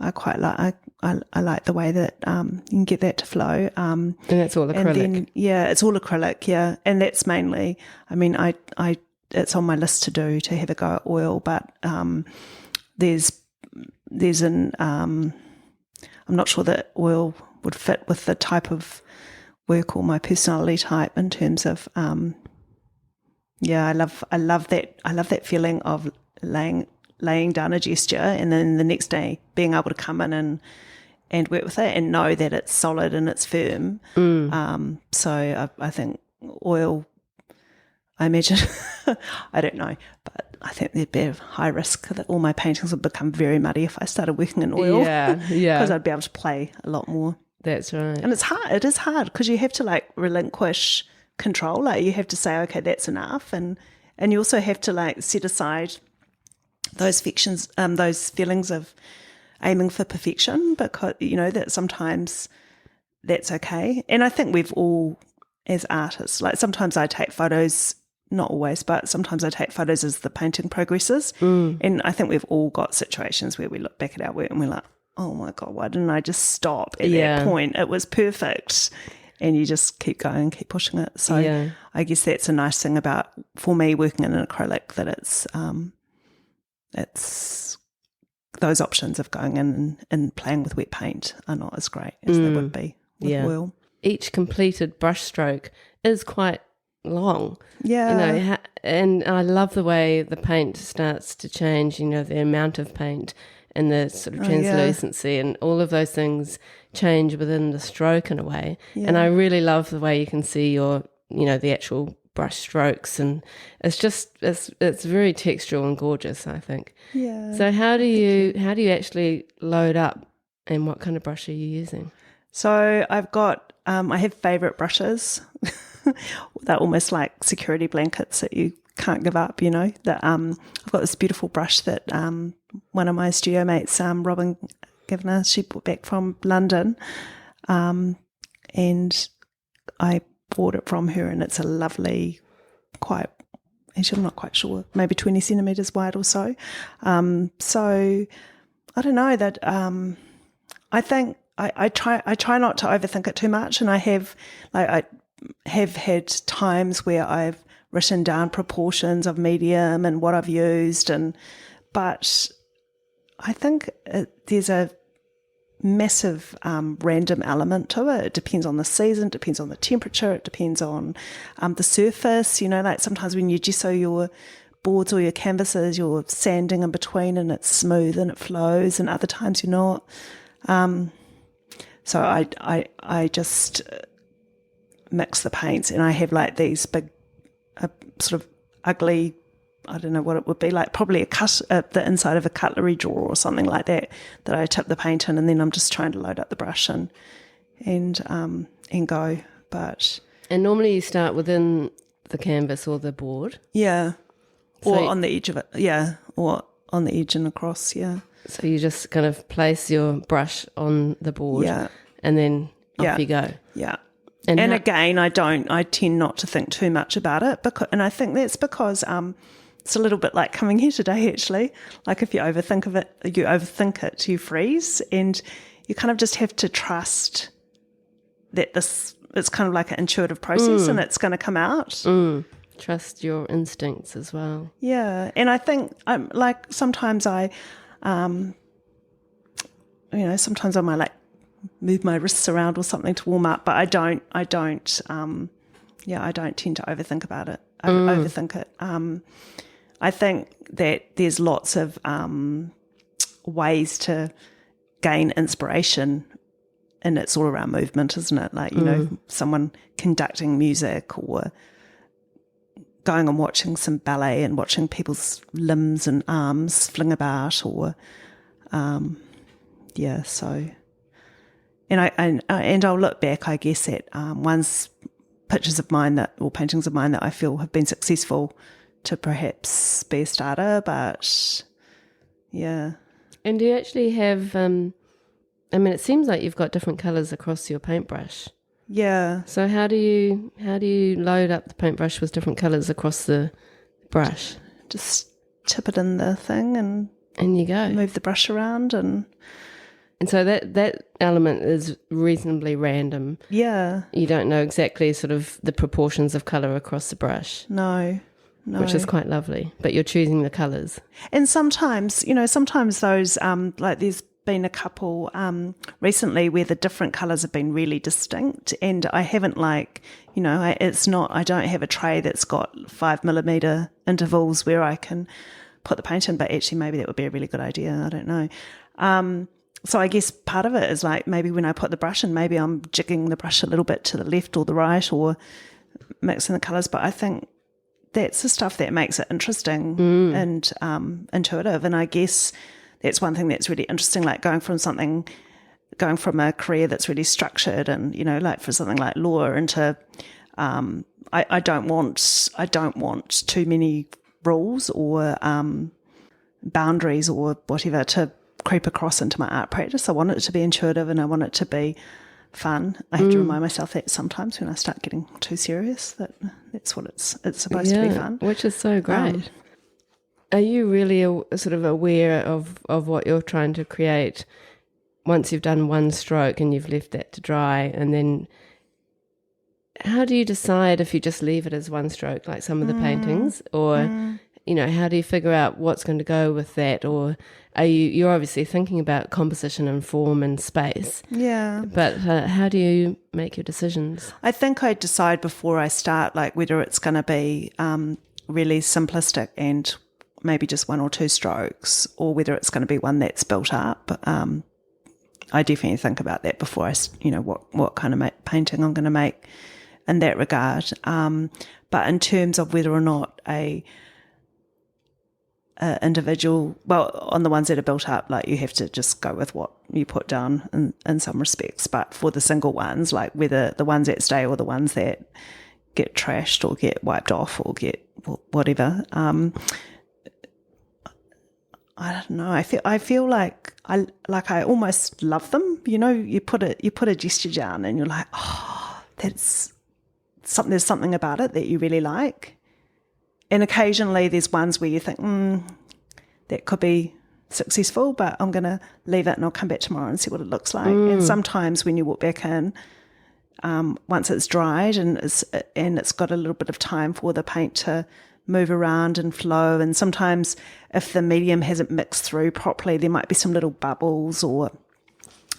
I quite like. I like the way that you can get that to flow. And that's all acrylic. And then, it's all acrylic. Yeah, and that's mainly. I mean, it's on my list to have a go at oil, but there's an. I'm not sure that oil would fit with the type of work or my personality type in terms of. I love that feeling of laying down a gesture, and then the next day being able to come in and work with it and know that it's solid and it's firm. So I think oil, I imagine, I don't know, but I think there'd be a high risk that all my paintings would become very muddy if I started working in oil. Yeah. Because I'd be able to play a lot more. That's right. And it's hard. It is hard because you have to like relinquish control. Like you have to say, okay, that's enough. And you also have to like set aside those feelings of aiming for perfection, because that sometimes that's okay. And I think we've all, as artists, like sometimes I take photos not always, but sometimes I take photos as the painting progresses. And I think we've all got situations where we look back at our work and we're like, oh my God, why didn't I just stop at that point? It was perfect. And you just keep going, keep pushing it. So I guess that's a nice thing about, for me, working in an acrylic, that it's those options of going in and playing with wet paint are not as great as they would be with oil. Each completed brush stroke is quite long. Yeah. And I love the way the paint starts to change, the amount of paint and the sort of translucency and all of those things change within the stroke in a way. Yeah. And I really love the way you can see your, the actual brush strokes, and it's very textural and gorgeous, I think. Yeah. So how do you actually load up, and what kind of brush are you using? So I've got, I have favourite brushes. They're almost like security blankets that you can't give up, that I've got this beautiful brush that one of my studio mates, Robin Givner, she brought back from London, and I bought it from her, and it's a lovely, actually I'm not quite sure, maybe 20 centimetres wide or so. So I don't know that, I think I try not to overthink it too much, and I have had times where I've written down proportions of medium and what I've used, but I think there's a massive random element to it. It depends on the season, depends on the temperature, it depends on the surface. Like sometimes when you gesso your boards or your canvases, you're sanding in between and it's smooth and it flows, and other times you're not. So I just mix the paints, and I have like these big sort of ugly, I don't know what it would be, like probably the inside of a cutlery drawer or something like that I tip the paint in, and then I'm just trying to load up the brush and go. And normally you start within the canvas or the board? Yeah. Or on the edge of it. Yeah. Or on the edge and across, yeah. So you just kind of place your brush on the board, and then off you go. Yeah. And again, I tend not to think too much about it, and I think that's because it's a little bit like coming here today, actually. Like if you overthink it, you freeze, and you kind of just have to trust that it's kind of like an intuitive process, and it's going to come out. Trust your instincts as well. Yeah, and I think sometimes sometimes I might like move my wrists around or something to warm up, but I don't tend to overthink about it. Overthink it. I think that there's lots of ways to gain inspiration, and it's all around movement, isn't it? Like, someone conducting music, or going and watching some ballet and watching people's limbs and arms fling about, or so. And I'll look back, I guess, at paintings of mine that I feel have been successful to perhaps be a starter, but yeah. And do you actually have, it seems like you've got different colours across your paintbrush. Yeah. So how do you load up the paintbrush with different colours across the brush? Just tip it in the thing and you go. Move the brush around And so that element is reasonably random. Yeah. You don't know exactly sort of the proportions of colour across the brush. No. Which is quite lovely. But you're choosing the colours. And sometimes those, like there's been a couple recently where the different colours have been really distinct, and I haven't I don't have a tray that's got 5mm intervals where I can put the paint in, but actually maybe that would be a really good idea. I don't know. So I guess part of it is like maybe when I put the brush in, maybe I'm jigging the brush a little bit to the left or the right, or mixing the colours. But I think that's the stuff that makes it interesting and intuitive. And I guess that's one thing that's really interesting, like going from a career that's really structured and, like for something like law into, I don't want too many rules or boundaries or whatever to creep across into my art practice. I want it to be intuitive, and I want it to be fun. I have to remind myself that sometimes when I start getting too serious, that's what it's supposed to be fun. Which is so great. Are you really sort of aware of what you're trying to create once you've done one stroke and you've left that to dry? And then how do you decide if you just leave it as one stroke like some of the paintings, or how do you figure out what's going to go with that? Or you're obviously thinking about composition and form and space. Yeah. But how do you make your decisions? I think I decide before I start, like whether it's going to be really simplistic and maybe just one or two strokes, or whether it's going to be one that's built up. I definitely think about that before what kind of painting I'm going to make in that regard. But in terms of whether or not a individual, well, on the ones that are built up, like you have to just go with what you put down in some respects. But for the single ones, like whether the ones that stay or the ones that get trashed or get wiped off or get whatever, I don't know. I feel like I almost love them. You put a gesture down and you're like, oh, that's something. There's something about it that you really like. And occasionally there's ones where you think, that could be successful, but I'm going to leave it and I'll come back tomorrow and see what it looks like. And sometimes when you walk back in, once it's dried and it's got a little bit of time for the paint to move around and flow, and sometimes if the medium hasn't mixed through properly, there might be some little bubbles, or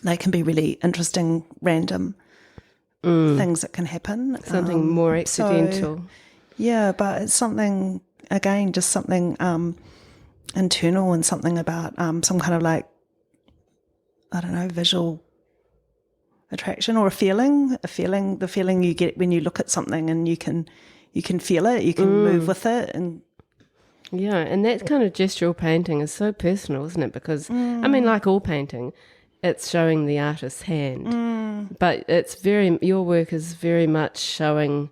they can be really interesting random things that can happen. Something more accidental. Yeah, but it's something, again, just something internal, and something about some kind of like, I don't know, visual attraction, or a feeling, the feeling you get when you look at something and you can feel it, you can move with it. And yeah, and that kind of gestural painting is so personal, isn't it? Because, I mean, like all painting, it's showing the artist's hand. But your work is very much showing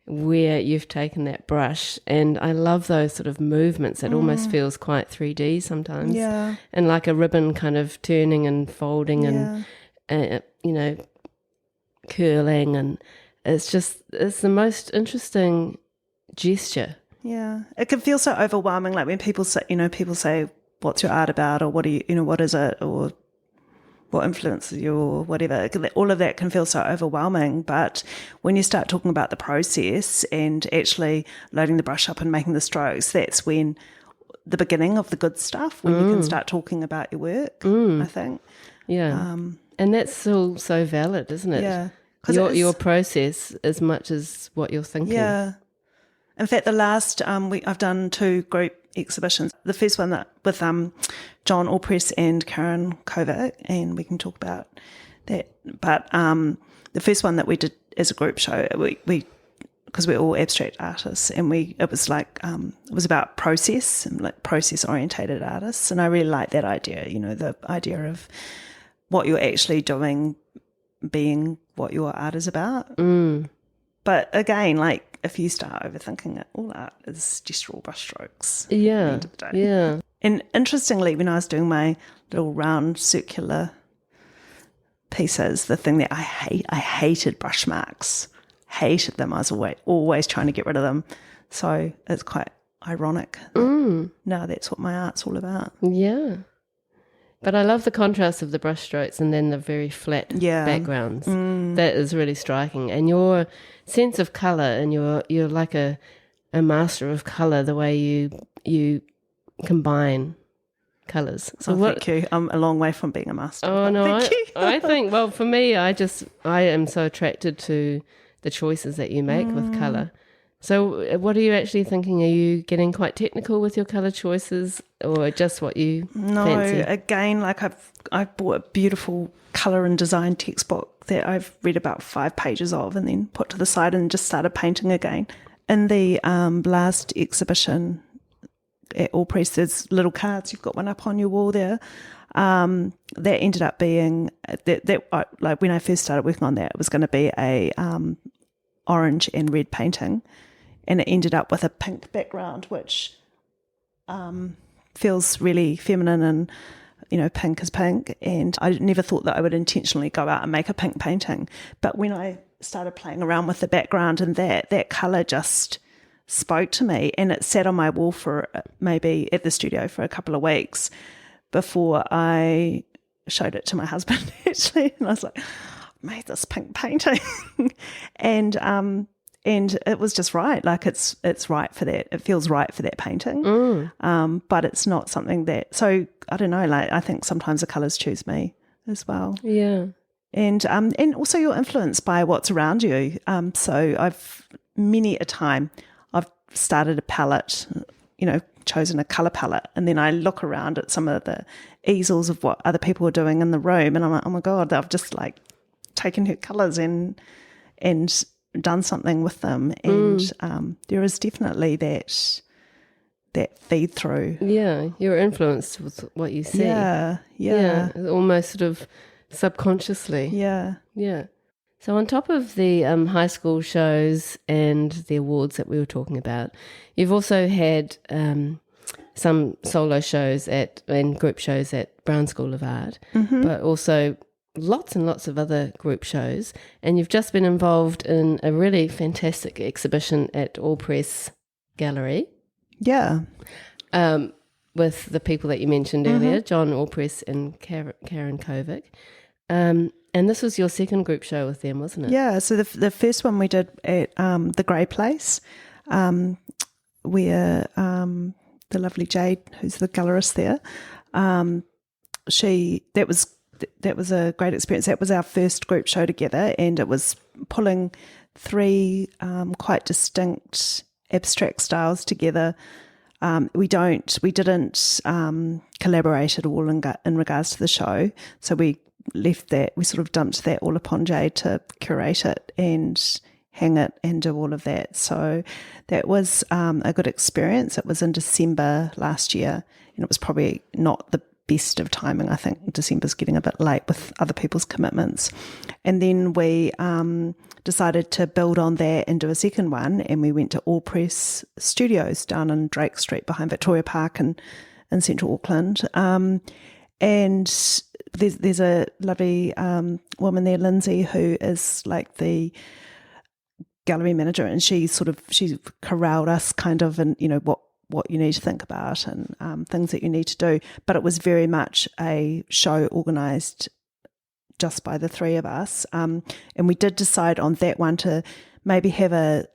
where you've taken that brush, and I love those sort of movements. It almost feels quite 3D sometimes, and like a ribbon kind of turning and folding and curling, and it's the most interesting gesture. Yeah, it can feel so overwhelming, like when people say what's your art about, or what is it, or what influences you, or whatever. All of that can feel so overwhelming. But when you start talking about the process and actually loading the brush up and making the strokes, that's when the beginning of the good stuff, when you can start talking about your work, I think. Yeah. And that's still so valid, isn't it? Yeah. Your process as much as what you're thinking. Yeah. In fact, the last I've done 2 group exhibitions. The first one with John Allpress and Karen Kovac, and we can talk about that. But the first one that we did as a group show, we because we're all abstract artists, and it was about process, and like process orientated artists, and I really like that idea. The idea of what you're actually doing being what your art is about. But again, like if you start overthinking it, all art is gestural brushstrokes. Yeah, at the end of the day. yeah. And interestingly, when I was doing my little round circular pieces, the thing that I hated brush marks. Hated them. I was always trying to get rid of them. So it's quite ironic. Now that's what my art's all about. Yeah. But I love the contrast of the brush strokes and then the very flat backgrounds. That is really striking. And your sense of colour, and you're like a master of colour, the way you combine colours. So thank you. I'm a long way from being a master. Oh no, thank you. I think, well, for me, I am so attracted to the choices that you make with colour. So what are you actually thinking? Are you getting quite technical with your colour choices, or just what you fancy? No, again, like I bought a beautiful colour and design textbook that I've read about 5 pages of and then put to the side and just started painting again. In the last exhibition at Allpress, there's little cards. You've got one up on your wall there. That ended up being that like when I first started working on that, it was going to be a orange and red painting, and it ended up with a pink background, which feels really feminine and pink is pink, and I never thought that I would intentionally go out and make a pink painting. But when I started playing around with the background and that colour just spoke to me, and it sat on my wall for maybe at the studio for a couple of weeks before I showed it to my husband actually, and I was like, I made this pink painting, and it was just right. Like it's right for that. It feels right for that painting. But it's not something that. So I don't know. Like I think sometimes the colours choose me as well. Yeah. And also you're influenced by what's around you. So I've many a time I've started a palette, chosen a colour palette, and then I look around at some of the easels of what other people are doing in the room, and I'm like, oh my God, I've just like taken her colours and done something with them. And there is definitely that feed through. Yeah, you're influenced with what you see. Yeah. Almost sort of subconsciously. Yeah. So on top of the high school shows and the awards that we were talking about, you've also had some solo shows and group shows at Browne School of Art, but also lots and lots of other group shows. And you've just been involved in a really fantastic exhibition at All Press Gallery. Yeah. With the people that you mentioned earlier, John Allpress and Karen Kovic. And this was your second group show with them, wasn't it? Yeah, so the first one we did at the Grey Place, where the lovely Jade, who's the gallerist there, that was a great experience. That was our first group show together, and it was pulling three quite distinct abstract styles together. We didn't collaborate at all in regards to the show, so we left that. We sort of dumped that all upon Jade to curate it and hang it and do all of that. So that was a good experience. It was in December last year, and it was probably not the best of timing. I think December's getting a bit late with other people's commitments. And then we decided to build on that and do a second one, and we went to All Press Studios down in Drake Street behind Victoria Park in central Auckland. And there's a lovely woman there, Lindsay, who is like the gallery manager, and she corralled us kind of, and what you need to think about and things that you need to do. But it was very much a show organised just by the three of us. And we did decide on that one to maybe have a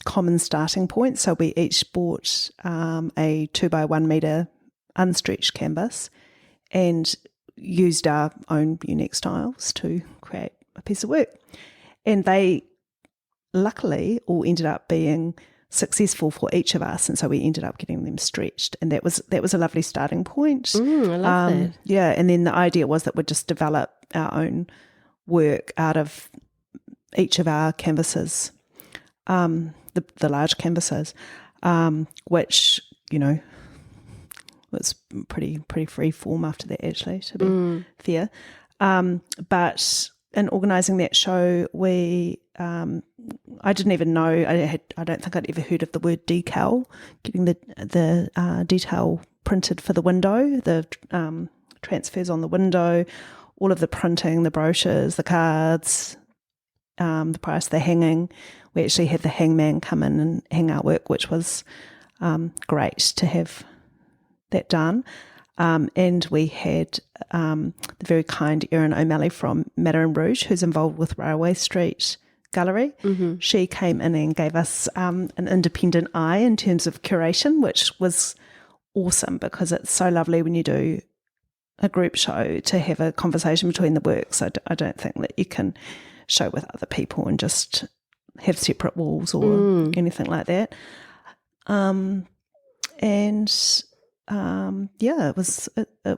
common starting point. So we each bought a 2x1 metre unstretched canvas and used our own unique styles to create a piece of work. And they luckily all ended up being successful for each of us, and so we ended up getting them stretched, and that was a lovely starting point. I love that. Yeah, and then the idea was that we'd just develop our own work out of each of our canvases, the large canvases, which was pretty free form after that, actually, to be fair. But in organising that show, I didn't even know. I don't think I'd ever heard of the word decal. Getting the detail printed for the window, the transfers on the window, all of the printing, the brochures, the cards, the price, the hanging. We actually had the hangman come in and hang our work, which was great to have that done. And we had the very kind Erin O'Malley from Madame Rouge, who's involved with Railway Street Gallery. She came in and gave us an independent eye in terms of curation, which was awesome, because it's so lovely when you do a group show to have a conversation between the works. I don't think that you can show with other people and just have separate walls or anything like that. It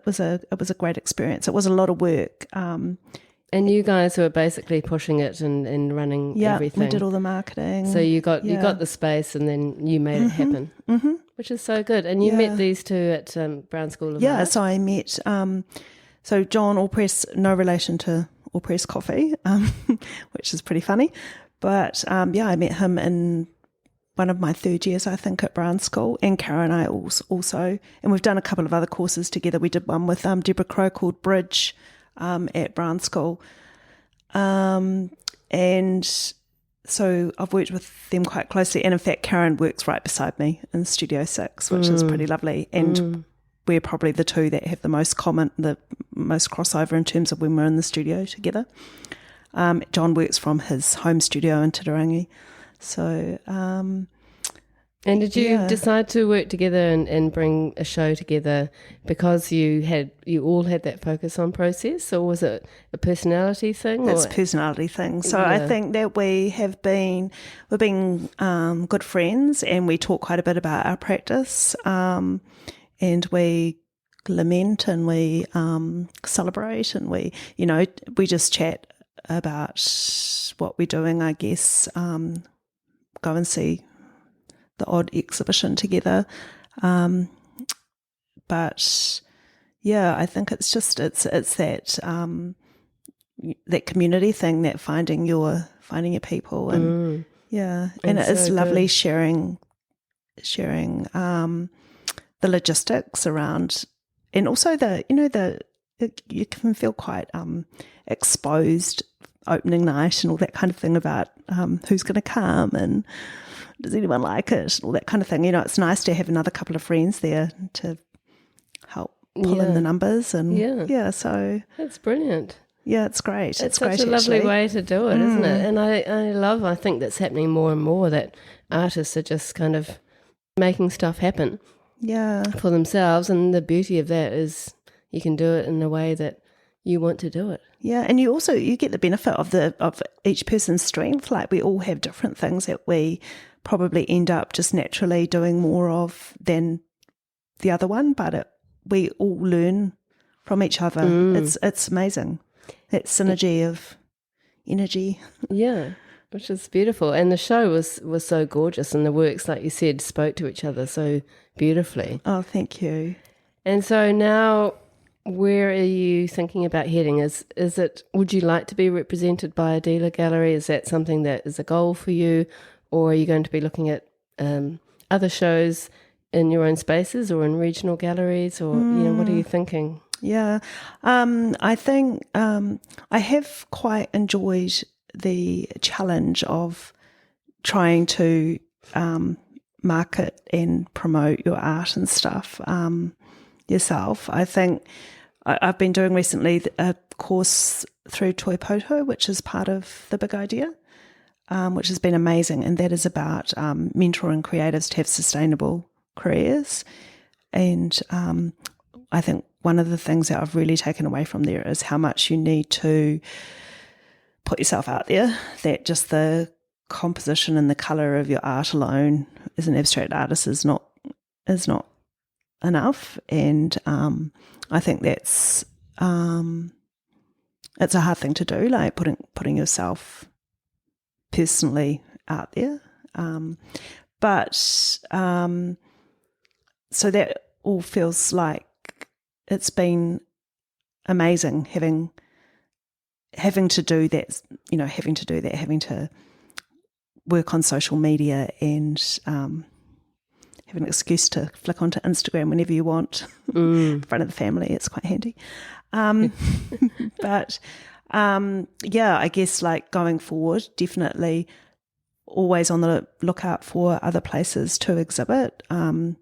was a great experience. It was a lot of work. And you guys were basically pushing it and running everything. We did all the marketing. So you got the space, and then you made it happen, which is so good. And you met these two at Browne School of Art. Yeah, so I met so John Allpress, no relation to Allpress Coffee, which is pretty funny. But I met him in one of my third years, I think, at Browne School, and Karen and I also, and we've done a couple of other courses together. We did one with Deborah Crow called Bridge at Browne School, and so I've worked with them quite closely. And in fact, Karen works right beside me in Studio 6, which is pretty lovely. And we're probably the two that have the most crossover in terms of when we're in the studio together. John works from his home studio in Titirangi. So, and did you decide to work together and bring a show together because you all had that focus on process, or was it a personality thing? It's a personality thing. So I think that we've been good friends, and we talk quite a bit about our practice, and we lament and we celebrate, and we just chat about what we're doing, I guess. Go and see the odd exhibition together, but I think it's that that community thing, that finding your people, and and it is lovely sharing the logistics around, and also you can feel quite exposed opening night and all that kind of thing about who's going to come and does anyone like it, all that kind of thing. It's nice to have another couple of friends there to help pull in the numbers, and so that's brilliant. Yeah, it's great. It's great, such a lovely actually. way to do it, isn't it? And I think that's happening more and more, that artists are just kind of making stuff happen for themselves, and the beauty of that is you can do it in a way that you want to do it. Yeah, and you get the benefit of each person's strength. Like, we all have different things that we probably end up just naturally doing more of than the other one, but we all learn from each other. It's amazing, that synergy of energy. Yeah, which is beautiful. And the show was so gorgeous, and the works, like you said, spoke to each other so beautifully. Oh, thank you. And so now, where are you thinking about heading? Would you like to be represented by a dealer gallery? Is that something that is a goal for you? Or are you going to be looking at other shows in your own spaces or in regional galleries? Or, what are you thinking? Yeah, I think I have quite enjoyed the challenge of trying to market and promote your art and stuff yourself. I think I've been doing recently a course through Toi Poto, which is part of the big idea, which has been amazing, and that is about mentoring creatives to have sustainable careers. And I think one of the things that I've really taken away from there is how much you need to put yourself out there, that just the composition and the colour of your art alone as an abstract artist is not enough. And I think that's it's a hard thing to do, like putting yourself personally out there. But so that all feels like it's been amazing having to do that, having to work on social media and have an excuse to flick onto Instagram whenever you want in front of the family. It's quite handy. But I guess, like, going forward, definitely always on the lookout for other places to exhibit, and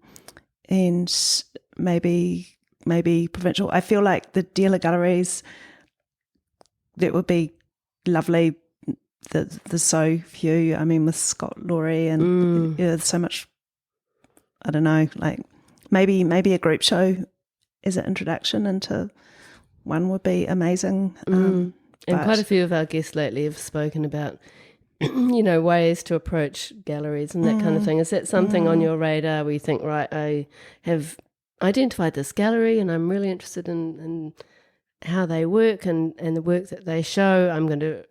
maybe provincial. I feel like the dealer galleries, that would be lovely. There's so few. I mean, with Scott Laurie and there's so much. I don't know, like maybe a group show as an introduction into one would be amazing. And quite a few of our guests lately have spoken about, ways to approach galleries and that kind of thing. Is that something on your radar where you think, right, I have identified this gallery and I'm really interested in how they work and the work that they show. I'm going to,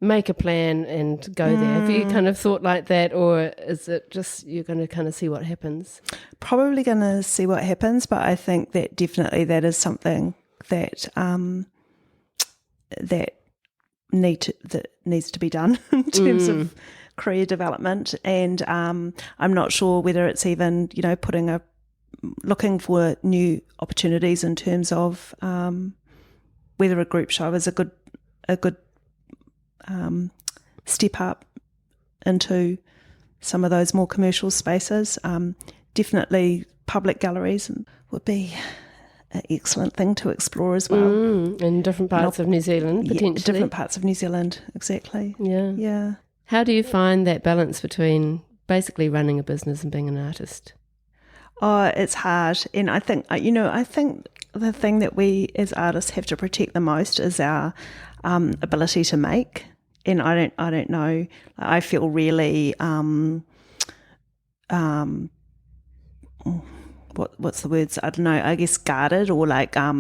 make a plan and go there. Have you kind of thought like that, or is it just you're going to kind of see what happens? Probably going to see what happens, but I think that definitely that is something that that needs to be done in terms of career development, and I'm not sure whether it's even, looking for new opportunities in terms of whether a group show is a good step up into some of those more commercial spaces. Definitely public galleries would be an excellent thing to explore as well. In different parts of New Zealand, potentially. Yeah, different parts of New Zealand, exactly. Yeah. How do you find that balance between basically running a business and being an artist? Oh, it's hard. And I think the thing that we as artists have to protect the most is our ability to make. And I don't know. I feel really what's the words? I don't know. I guess guarded, or like I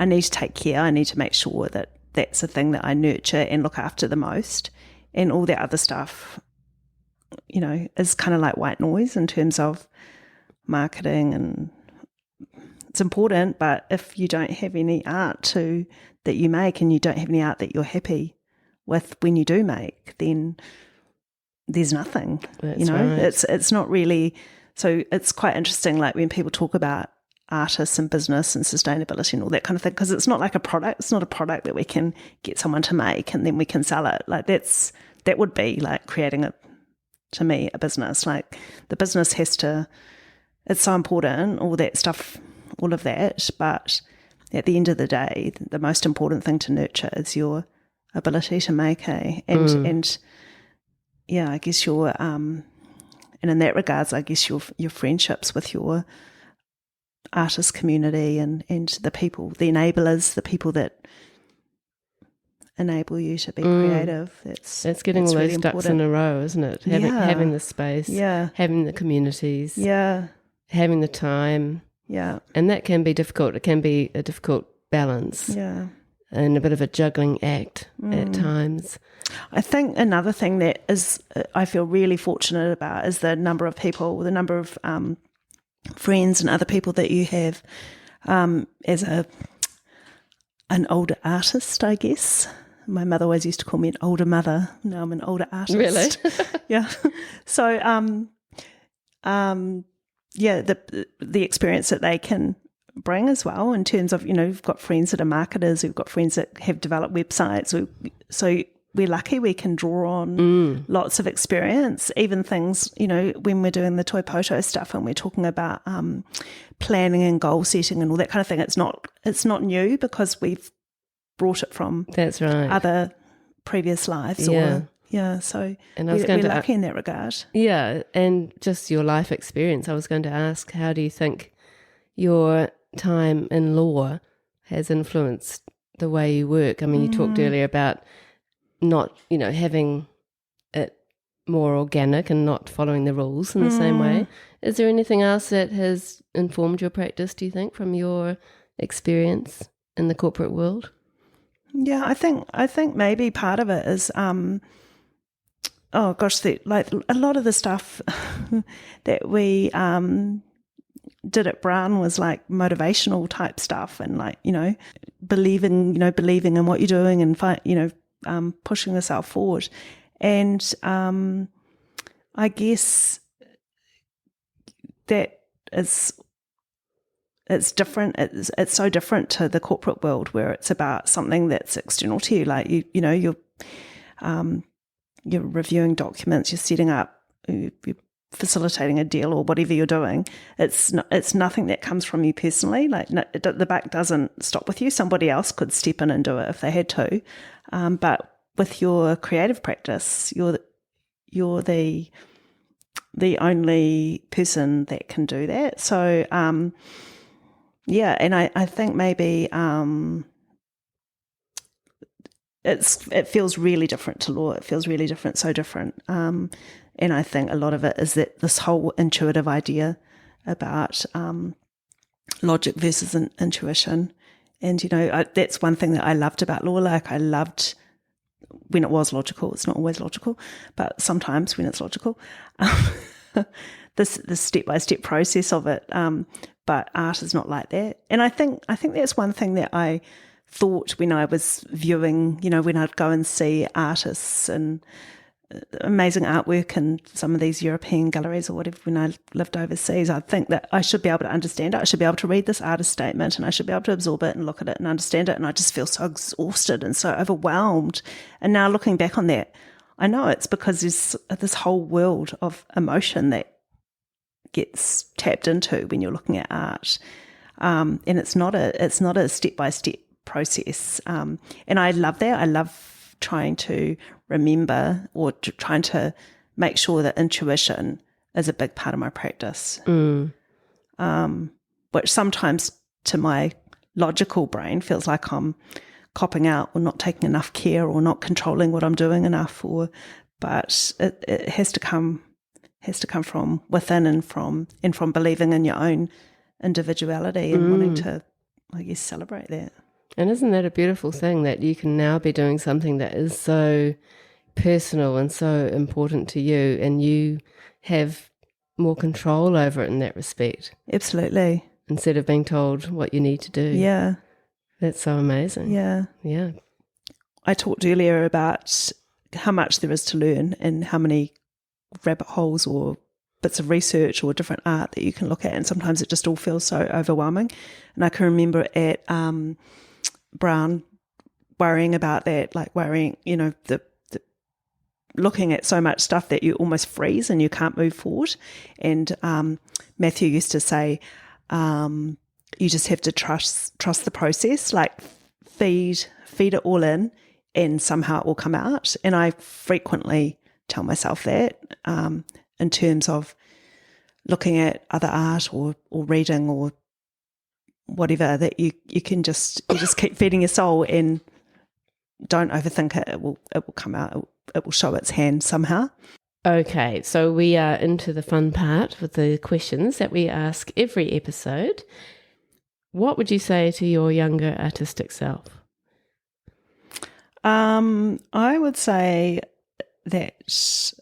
need to take care. I need to make sure that that's the thing that I nurture and look after the most, and all that other stuff, is kind of like white noise in terms of marketing, and it's important. But if you don't have any art that you make, and you don't have any art that you're happy with when you do make, then there's nothing. That's right. It's not really. So it's quite interesting, like when people talk about artists and business and sustainability and all that kind of thing, because it's not like a product. It's not a product that we can get someone to make and then we can sell it. Like that would be like creating a business. Like the business has to. It's so important, all that stuff, all of that. But at the end of the day, the most important thing to nurture is your ability to make, and yeah, I guess your and in that regards, I guess your friendships with your artist community and the people, the enablers, the people that enable you to be creative. That's getting all those really ducks in a row, isn't it? Having the space, having the communities, having the time. Yeah. And that can be difficult. It can be a difficult balance. Yeah. And a bit of a juggling act at times. I think another thing that I feel really fortunate about is the number of people, the number of friends and other people that you have as an older artist, I guess. My mother always used to call me an older mother. Now I'm an older artist. Really? Yeah. So, the experience that they can bring as well in terms of, we've got friends that are marketers, we've got friends that have developed websites. So we're lucky we can draw on lots of experience, even things, when we're doing the Toipoto stuff and we're talking about planning and goal setting and all that kind of thing. It's not new because we've brought it from that's right other previous lives. So and we're lucky in that regard. Yeah, and just your life experience. I was going to ask, how do you think your time in law has influenced the way you work? I mean, you talked earlier about not, having it more organic and not following the rules in the same way. Is there anything else that has informed your practice, do you think, from your experience in the corporate world? Yeah, I think maybe part of it is like a lot of the stuff that we did at Browne was like motivational type stuff, and like, believing in what you're doing and pushing yourself forward. And I guess that it's different. It's so different to the corporate world where it's about something that's external to you. Like you're reviewing documents, you're setting up, you're facilitating a deal or whatever you're doing. It's nothing that comes from you personally. Like the buck doesn't stop with you. Somebody else could step in and do it if they had to. But with your creative practice, you're the only person that can do that. So and I think maybe it feels really different to law. It feels really different, so different. And I think a lot of it is that this whole intuitive idea about logic versus intuition. And, that's one thing that I loved about law. Like I loved when it was logical. It's not always logical, but sometimes when it's logical, this step-by-step process of it. But art is not like that. And I think that's one thing that I thought when I was viewing, when I'd go and see artists and amazing artwork in some of these European galleries or whatever when I lived overseas, I think that I should be able to understand it. I should be able to read this artist statement and I should be able to absorb it and look at it and understand it. And I just feel so exhausted and so overwhelmed. And now looking back on that, I know it's because there's this whole world of emotion that gets tapped into when you're looking at art. And it's not a step-by-step process. And I love that. I love trying to remember or trying to make sure that intuition is a big part of my practice, which sometimes to my logical brain feels like I'm copping out or not taking enough care or not controlling what I'm doing enough. But it has to come from within and from believing in your own individuality and wanting to, I guess, celebrate that. And isn't that a beautiful thing that you can now be doing something that is so personal and so important to you, and you have more control over it in that respect? Absolutely. Instead of being told what you need to do. Yeah. That's so amazing. Yeah. Yeah. I talked earlier about how much there is to learn and how many rabbit holes or bits of research or different art that you can look at, and sometimes it just all feels so overwhelming. And I can remember at Browne worrying about that, like worrying, the looking at so much stuff that you almost freeze and you can't move forward. And Matthew used to say, you just have to trust the process, like feed it all in and somehow it will come out. And I frequently tell myself that in terms of looking at other art or reading or whatever, that you just keep feeding your soul and don't overthink it. It will come out. It will show its hand somehow. Okay, so we are into the fun part with the questions that we ask every episode. What would you say to your younger artistic self? I would say that just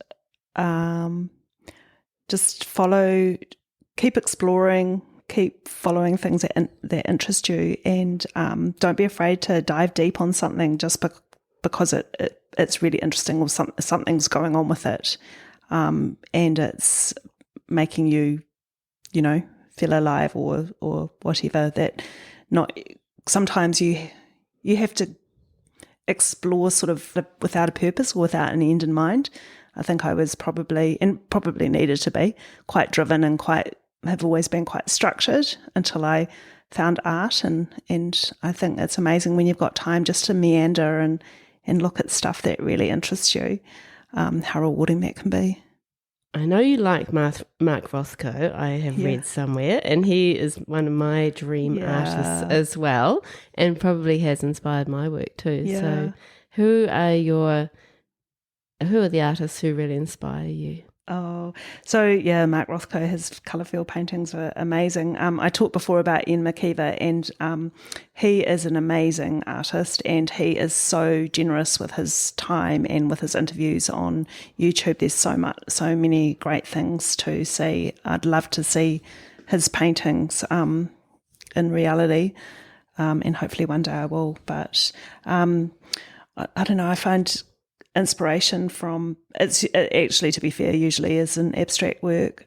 keep exploring, keep following things that interest you, and don't be afraid to dive deep on something just because it's really interesting or something's going on with it, and it's making you, feel alive or whatever. That sometimes you have to explore sort of without a purpose or without an end in mind. I think I was probably needed to be quite driven and have always been quite structured until I found art, and I think it's amazing when you've got time just to meander and look at stuff that really interests you, how rewarding that can be. I know you like Mark Rothko, I have read somewhere, and he is one of my dream artists as well, and probably has inspired my work too. Yeah. So who are the artists who really inspire you? Oh, so yeah, Mark Rothko, his colour field paintings are amazing. I talked before about Ian McKeever, and he is an amazing artist, and he is so generous with his time and with his interviews on YouTube. There's so many great things to see. I'd love to see his paintings in reality, and hopefully one day I will. But I don't know, I find inspiration from, it's actually, to be fair, usually is in abstract work,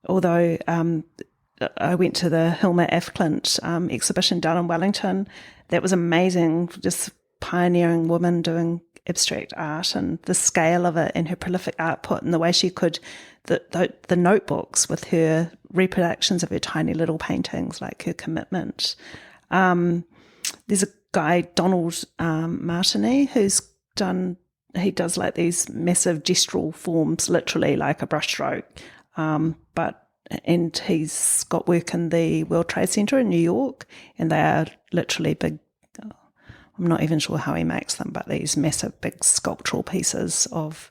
although I went to the Hilma af Klint exhibition down in Wellington. That was amazing, just pioneering woman doing abstract art, and the scale of it and her prolific output and the way she could, the notebooks with her reproductions of her tiny little paintings, like her commitment. There's a guy, Donald Martini, he does like these massive gestural forms, literally like a brushstroke, and he's got work in the World Trade Center in New York, and they are literally big. I'm not even sure how he makes them, but these massive big sculptural pieces of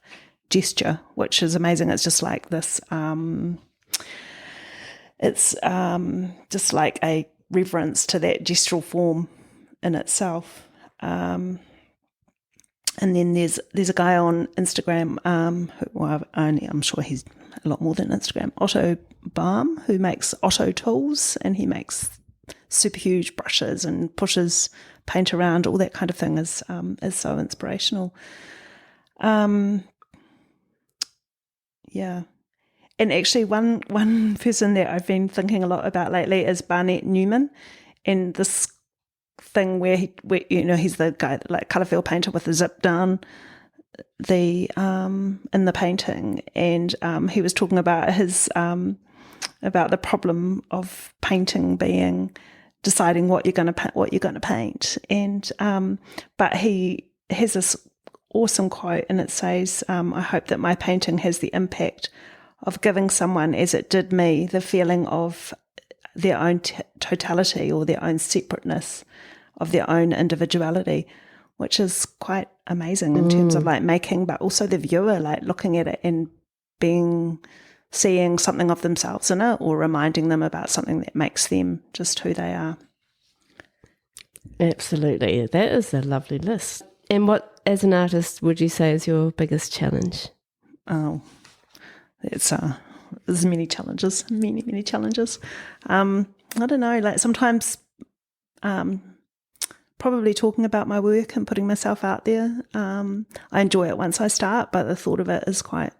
gesture, which is amazing. It's just like this, it's just like a reverence to that gestural form in itself. And then there's a guy on Instagram, I'm sure he's a lot more than Instagram, Otto Baum, who makes Otto tools, and he makes super huge brushes and pushes paint around. All that kind of thing is so inspirational. Yeah. And actually one person that I've been thinking a lot about lately is Barnett Newman, and this thing where he's the guy that like colourfield painter with the zip down the in the painting, and he was talking about his about the problem of painting being deciding what you're going to paint, and but he has this awesome quote, and it says, I hope that my painting has the impact of giving someone, as it did me, the feeling of their own totality or their own separateness, of their own individuality, which is quite amazing in terms of like making, but also the viewer like looking at it and seeing something of themselves in it, or reminding them about something that makes them just who they are. Absolutely. That is a lovely list. And what, as an artist, would you say is your biggest challenge? Oh, there's many challenges. I don't know, like sometimes probably talking about my work and putting myself out there. I enjoy it once I start, but the thought of it is quite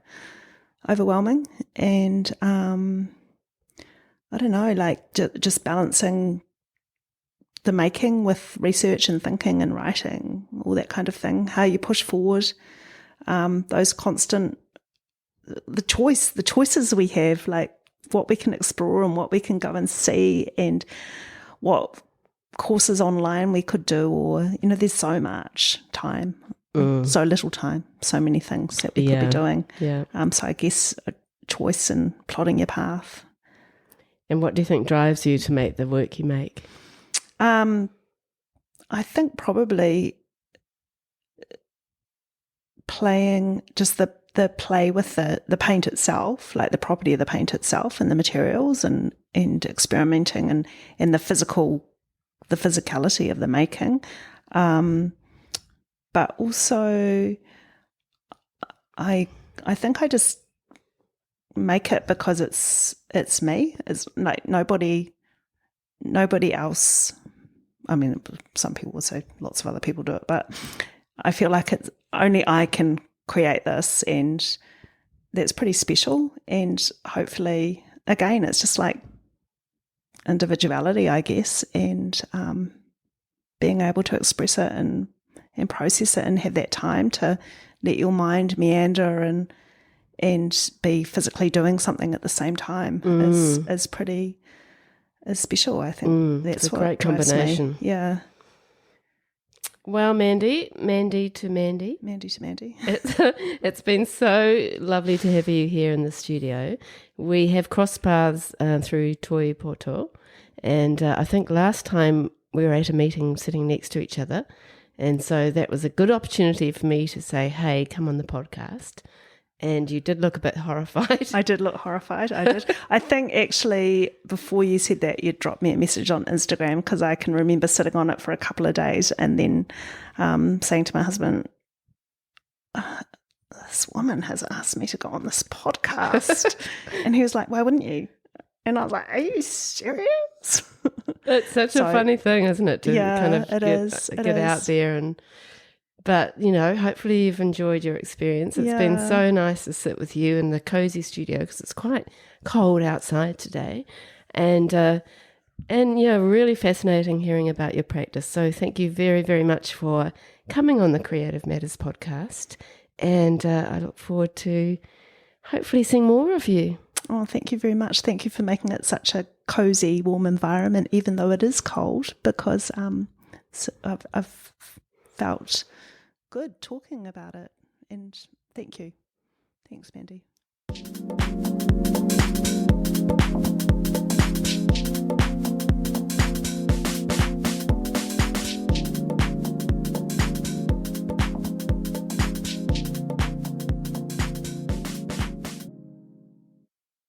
overwhelming. And I don't know, like just balancing the making with research and thinking and writing, all that kind of thing, how you push forward, those constant, the choices we have, like what we can explore and what we can go and see, and what courses online we could do, or there's so much time, so little time, so many things that we could be doing. So I guess a choice in plotting your path. And what do you think drives you to make the work you make? I think probably playing, just the play with the paint itself, like the property of the paint itself and the materials, and experimenting and the physicality of the making. But also I think I just make it because it's me. It's like nobody else. I mean, some people will say lots of other people do it, but I feel like it's only I can create this, and that's pretty special. And hopefully, again, it's just like individuality, I guess, and being able to express it and process it, and have that time to let your mind meander and be physically doing something at the same time is pretty special. I think that's it's a what great drives combination. Me. Yeah. Well, Mandy to Mandy. It's been so lovely to have you here in the studio. We have crossed paths through Toi Poto, and I think last time we were at a meeting sitting next to each other, and so that was a good opportunity for me to say, hey, come on the podcast. And you did look a bit horrified. I did look horrified. I did. I think actually before you said that, you dropped me a message on Instagram, because I can remember sitting on it for a couple of days and then saying to my husband, this woman has asked me to go on this podcast. And he was like, why wouldn't you? And I was like, are you serious? It's such a funny thing, isn't it? To kind of get out there. But, hopefully you've enjoyed your experience. It's been so nice to sit with you in the cozy studio, because it's quite cold outside today. And really fascinating hearing about your practice. So thank you very, very much for coming on the Creative Matters podcast. And I look forward to hopefully seeing more of you. Oh, thank you very much. Thank you for making it such a cozy, warm environment, even though it is cold, because I've felt good talking about it. And thank you. Thanks, Mandy.